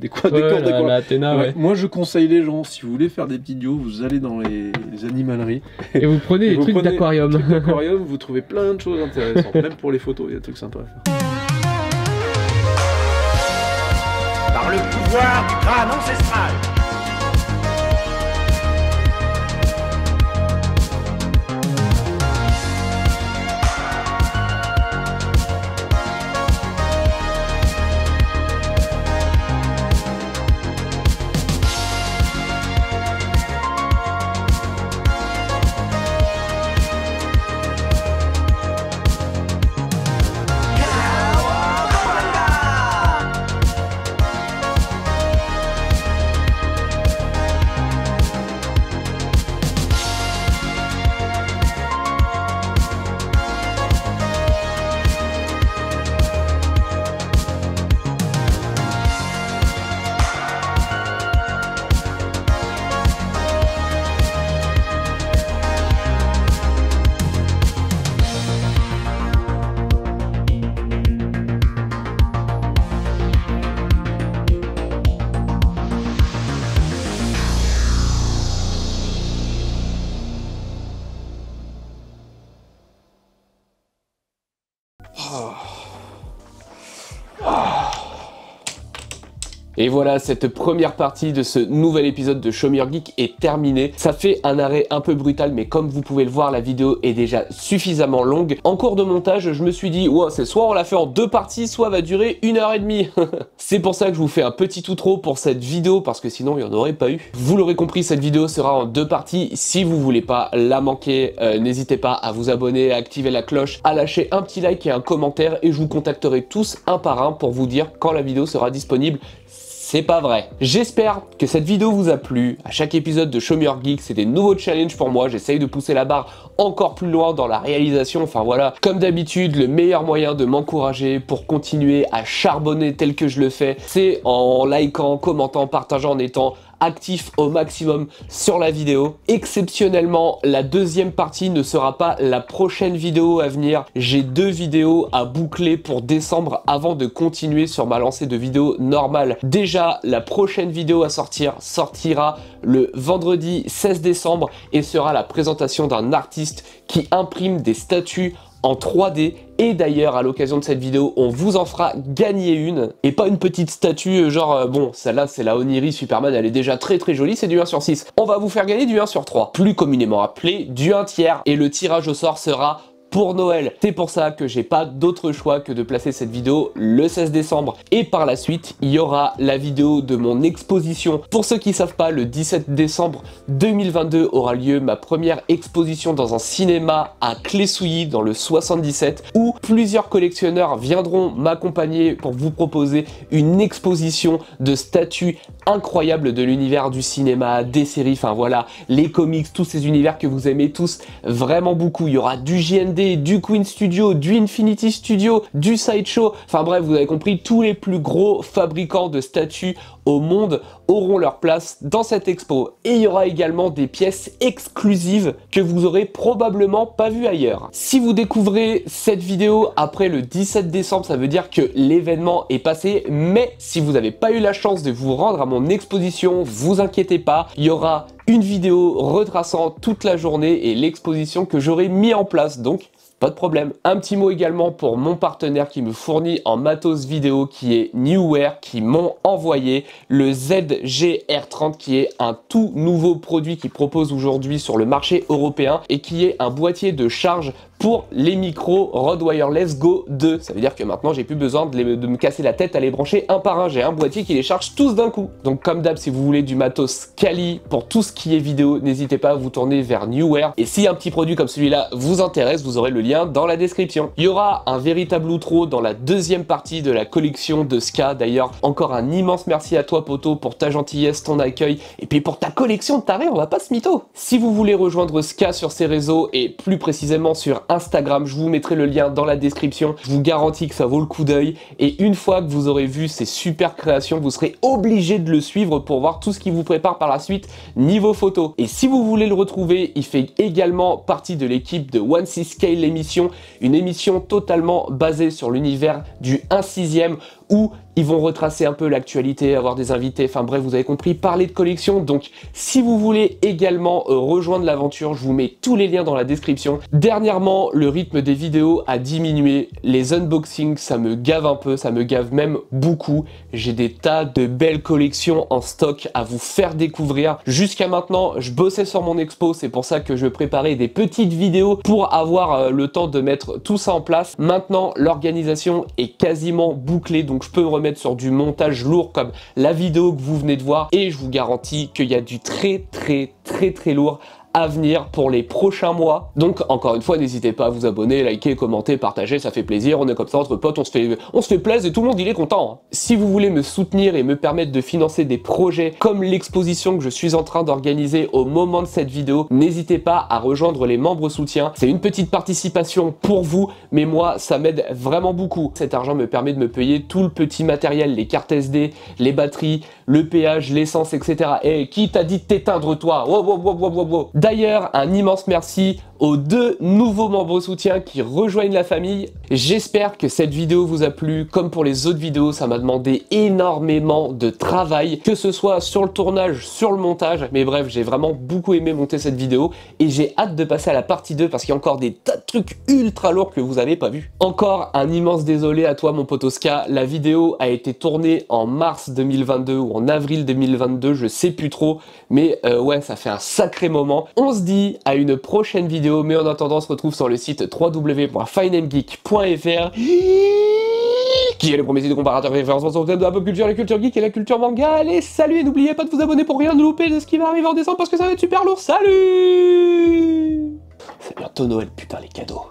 La Athéna, ouais. Moi, je conseille les gens, si vous voulez faire des petits duos, vous allez dans les animaleries. Et vous prenez des trucs d'aquarium. Vous trouvez plein de choses intéressantes. Même pour les photos, il y a des trucs sympas à faire. Par le pouvoir du crâne ancestral. Et voilà, cette première partie de ce nouvel épisode de Show Me Your Geek est terminée. Ça fait un arrêt un peu brutal, mais comme vous pouvez le voir, la vidéo est déjà suffisamment longue. En cours de montage, je me suis dit, ouais, c'est soit on la fait en 2 parties, soit va durer 1h30. C'est pour ça que je vous fais un petit outro pour cette vidéo, parce que sinon il n'y en aurait pas eu. Vous l'aurez compris, cette vidéo sera en 2 parties. Si vous voulez pas la manquer, n'hésitez pas à vous abonner, à activer la cloche, à lâcher un petit like et un commentaire, et je vous contacterai tous un par un pour vous dire quand la vidéo sera disponible. C'est pas vrai. J'espère que cette vidéo vous a plu. À chaque épisode de Show Me Your Geek, c'est des nouveaux challenges pour moi. J'essaye de pousser la barre encore plus loin dans la réalisation. Enfin voilà, comme d'habitude, le meilleur moyen de m'encourager pour continuer à charbonner tel que je le fais, c'est en likant, commentant, partageant, en étant actif au maximum sur la vidéo. Exceptionnellement, la deuxième partie ne sera pas la prochaine vidéo à venir. J'ai 2 vidéos à boucler pour décembre avant de continuer sur ma lancée de vidéos normale. Déjà, la prochaine vidéo à sortir sortira le vendredi 16 décembre et sera la présentation d'un artiste qui imprime des statues en 3D. Et d'ailleurs, à l'occasion de cette vidéo, on vous en fera gagner une. Et pas une petite statue genre, bon, celle-là, c'est la Oniri Superman, elle est déjà très très jolie, c'est du 1/6. On va vous faire gagner du 1/3, plus communément appelé du 1/3. Et le tirage au sort sera pour Noël. C'est pour ça que j'ai pas d'autre choix que de placer cette vidéo le 16 décembre. Et par la suite, il y aura la vidéo de mon exposition. Pour ceux qui savent pas, le 17 décembre 2022 aura lieu ma première exposition dans un cinéma à Clé-Souilly dans le 77, où plusieurs collectionneurs viendront m'accompagner pour vous proposer une exposition de statues incroyables de l'univers du cinéma, des séries, enfin voilà, les comics, tous ces univers que vous aimez tous vraiment beaucoup. Il y aura du JND, du Queen Studio, du Infinity Studio, du Sideshow, enfin bref, vous avez compris, tous les plus gros fabricants de statues au monde auront leur place dans cette expo. Et il y aura également des pièces exclusives que vous aurez probablement pas vues ailleurs. Si vous découvrez cette vidéo après le 17 décembre, ça veut dire que l'événement est passé, mais si vous n'avez pas eu la chance de vous rendre à mon exposition, vous inquiétez pas, il y aura une vidéo retraçant toute la journée et l'exposition que j'aurai mis en place, donc pas de problème. Un petit mot également pour mon partenaire qui me fournit en matos vidéo, qui est Neewer, qui m'ont envoyé le ZGR30, qui est un tout nouveau produit qu'ils proposent aujourd'hui sur le marché européen et qui est un boîtier de charge pour les micros Rode Wireless Go 2. Ça veut dire que maintenant j'ai plus besoin de me casser la tête à les brancher un par un. J'ai un boîtier qui les charge tous d'un coup. Donc comme d'hab, si vous voulez du matos quali pour tout ce qui est vidéo, n'hésitez pas à vous tourner vers Neewer. Et si un petit produit comme celui-là vous intéresse, vous aurez le lien dans la description. Il y aura un véritable outro dans la deuxième partie de la collection de Ska. D'ailleurs, encore un immense merci à toi poto pour ta gentillesse, ton accueil et puis pour ta collection de tarés, on va pas se mytho. Si vous voulez rejoindre Ska sur ses réseaux et plus précisément sur Instagram, je vous mettrai le lien dans la description. Je vous garantis que ça vaut le coup d'œil et une fois que vous aurez vu ces super créations, vous serez obligé de le suivre pour voir tout ce qui vous prépare par la suite niveau photo. Et si vous voulez le retrouver, il fait également partie de l'équipe de 1/6 Scale l'émission, une émission totalement basée sur l'univers du 1/6 où ils vont retracer un peu l'actualité, avoir des invités, enfin bref, vous avez compris, parler de collection. Donc si vous voulez également rejoindre l'aventure, je vous mets tous les liens dans la description. Dernièrement, le rythme des vidéos a diminué. Les unboxings, ça me gave un peu, ça me gave même beaucoup. J'ai des tas de belles collections en stock à vous faire découvrir. Jusqu'à maintenant, je bossais sur mon expo, c'est pour ça que je préparais des petites vidéos pour avoir le temps de mettre tout ça en place. Maintenant, l'organisation est quasiment bouclée, donc je peux me remettre sur du montage lourd comme la vidéo que vous venez de voir et je vous garantis qu'il y a du très lourd à venir pour les prochains mois. Donc encore une fois, n'hésitez pas à vous abonner, liker, commenter, partager, ça fait plaisir. On est comme ça entre potes, on se fait plaisir et tout le monde il est content. Hein. Si vous voulez me soutenir et me permettre de financer des projets comme l'exposition que je suis en train d'organiser au moment de cette vidéo, n'hésitez pas à rejoindre les membres soutiens. C'est une petite participation pour vous, mais moi ça m'aide vraiment beaucoup. Cet argent me permet de me payer tout le petit matériel, les cartes SD, les batteries, le péage, l'essence, etc. Et qui t'a dit de t'éteindre toi? Wow. D'ailleurs, un immense merci aux 2 nouveaux membres soutiens qui rejoignent la famille. J'espère que cette vidéo vous a plu. Comme pour les autres vidéos, ça m'a demandé énormément de travail, que ce soit sur le tournage, sur le montage. Mais bref, j'ai vraiment beaucoup aimé monter cette vidéo et j'ai hâte de passer à la partie 2 parce qu'il y a encore des tas de trucs ultra lourds que vous avez pas vu. Encore un immense désolé à toi mon pote Ska. La vidéo a été tournée en mars 2022 ou en avril 2022, je sais plus trop. Mais ouais, ça fait un sacré moment. On se dit à une prochaine vidéo. Mais en attendant, on se retrouve sur le site www.fineandgeek.fr qui est le premier site de comparateur référencement sur le thème de la pop culture, la culture geek et la culture manga. Allez, salut et n'oubliez pas de vous abonner pour rien louper de ce qui va arriver en décembre parce que ça va être super lourd. Salut! C'est bientôt Noël, putain, les cadeaux.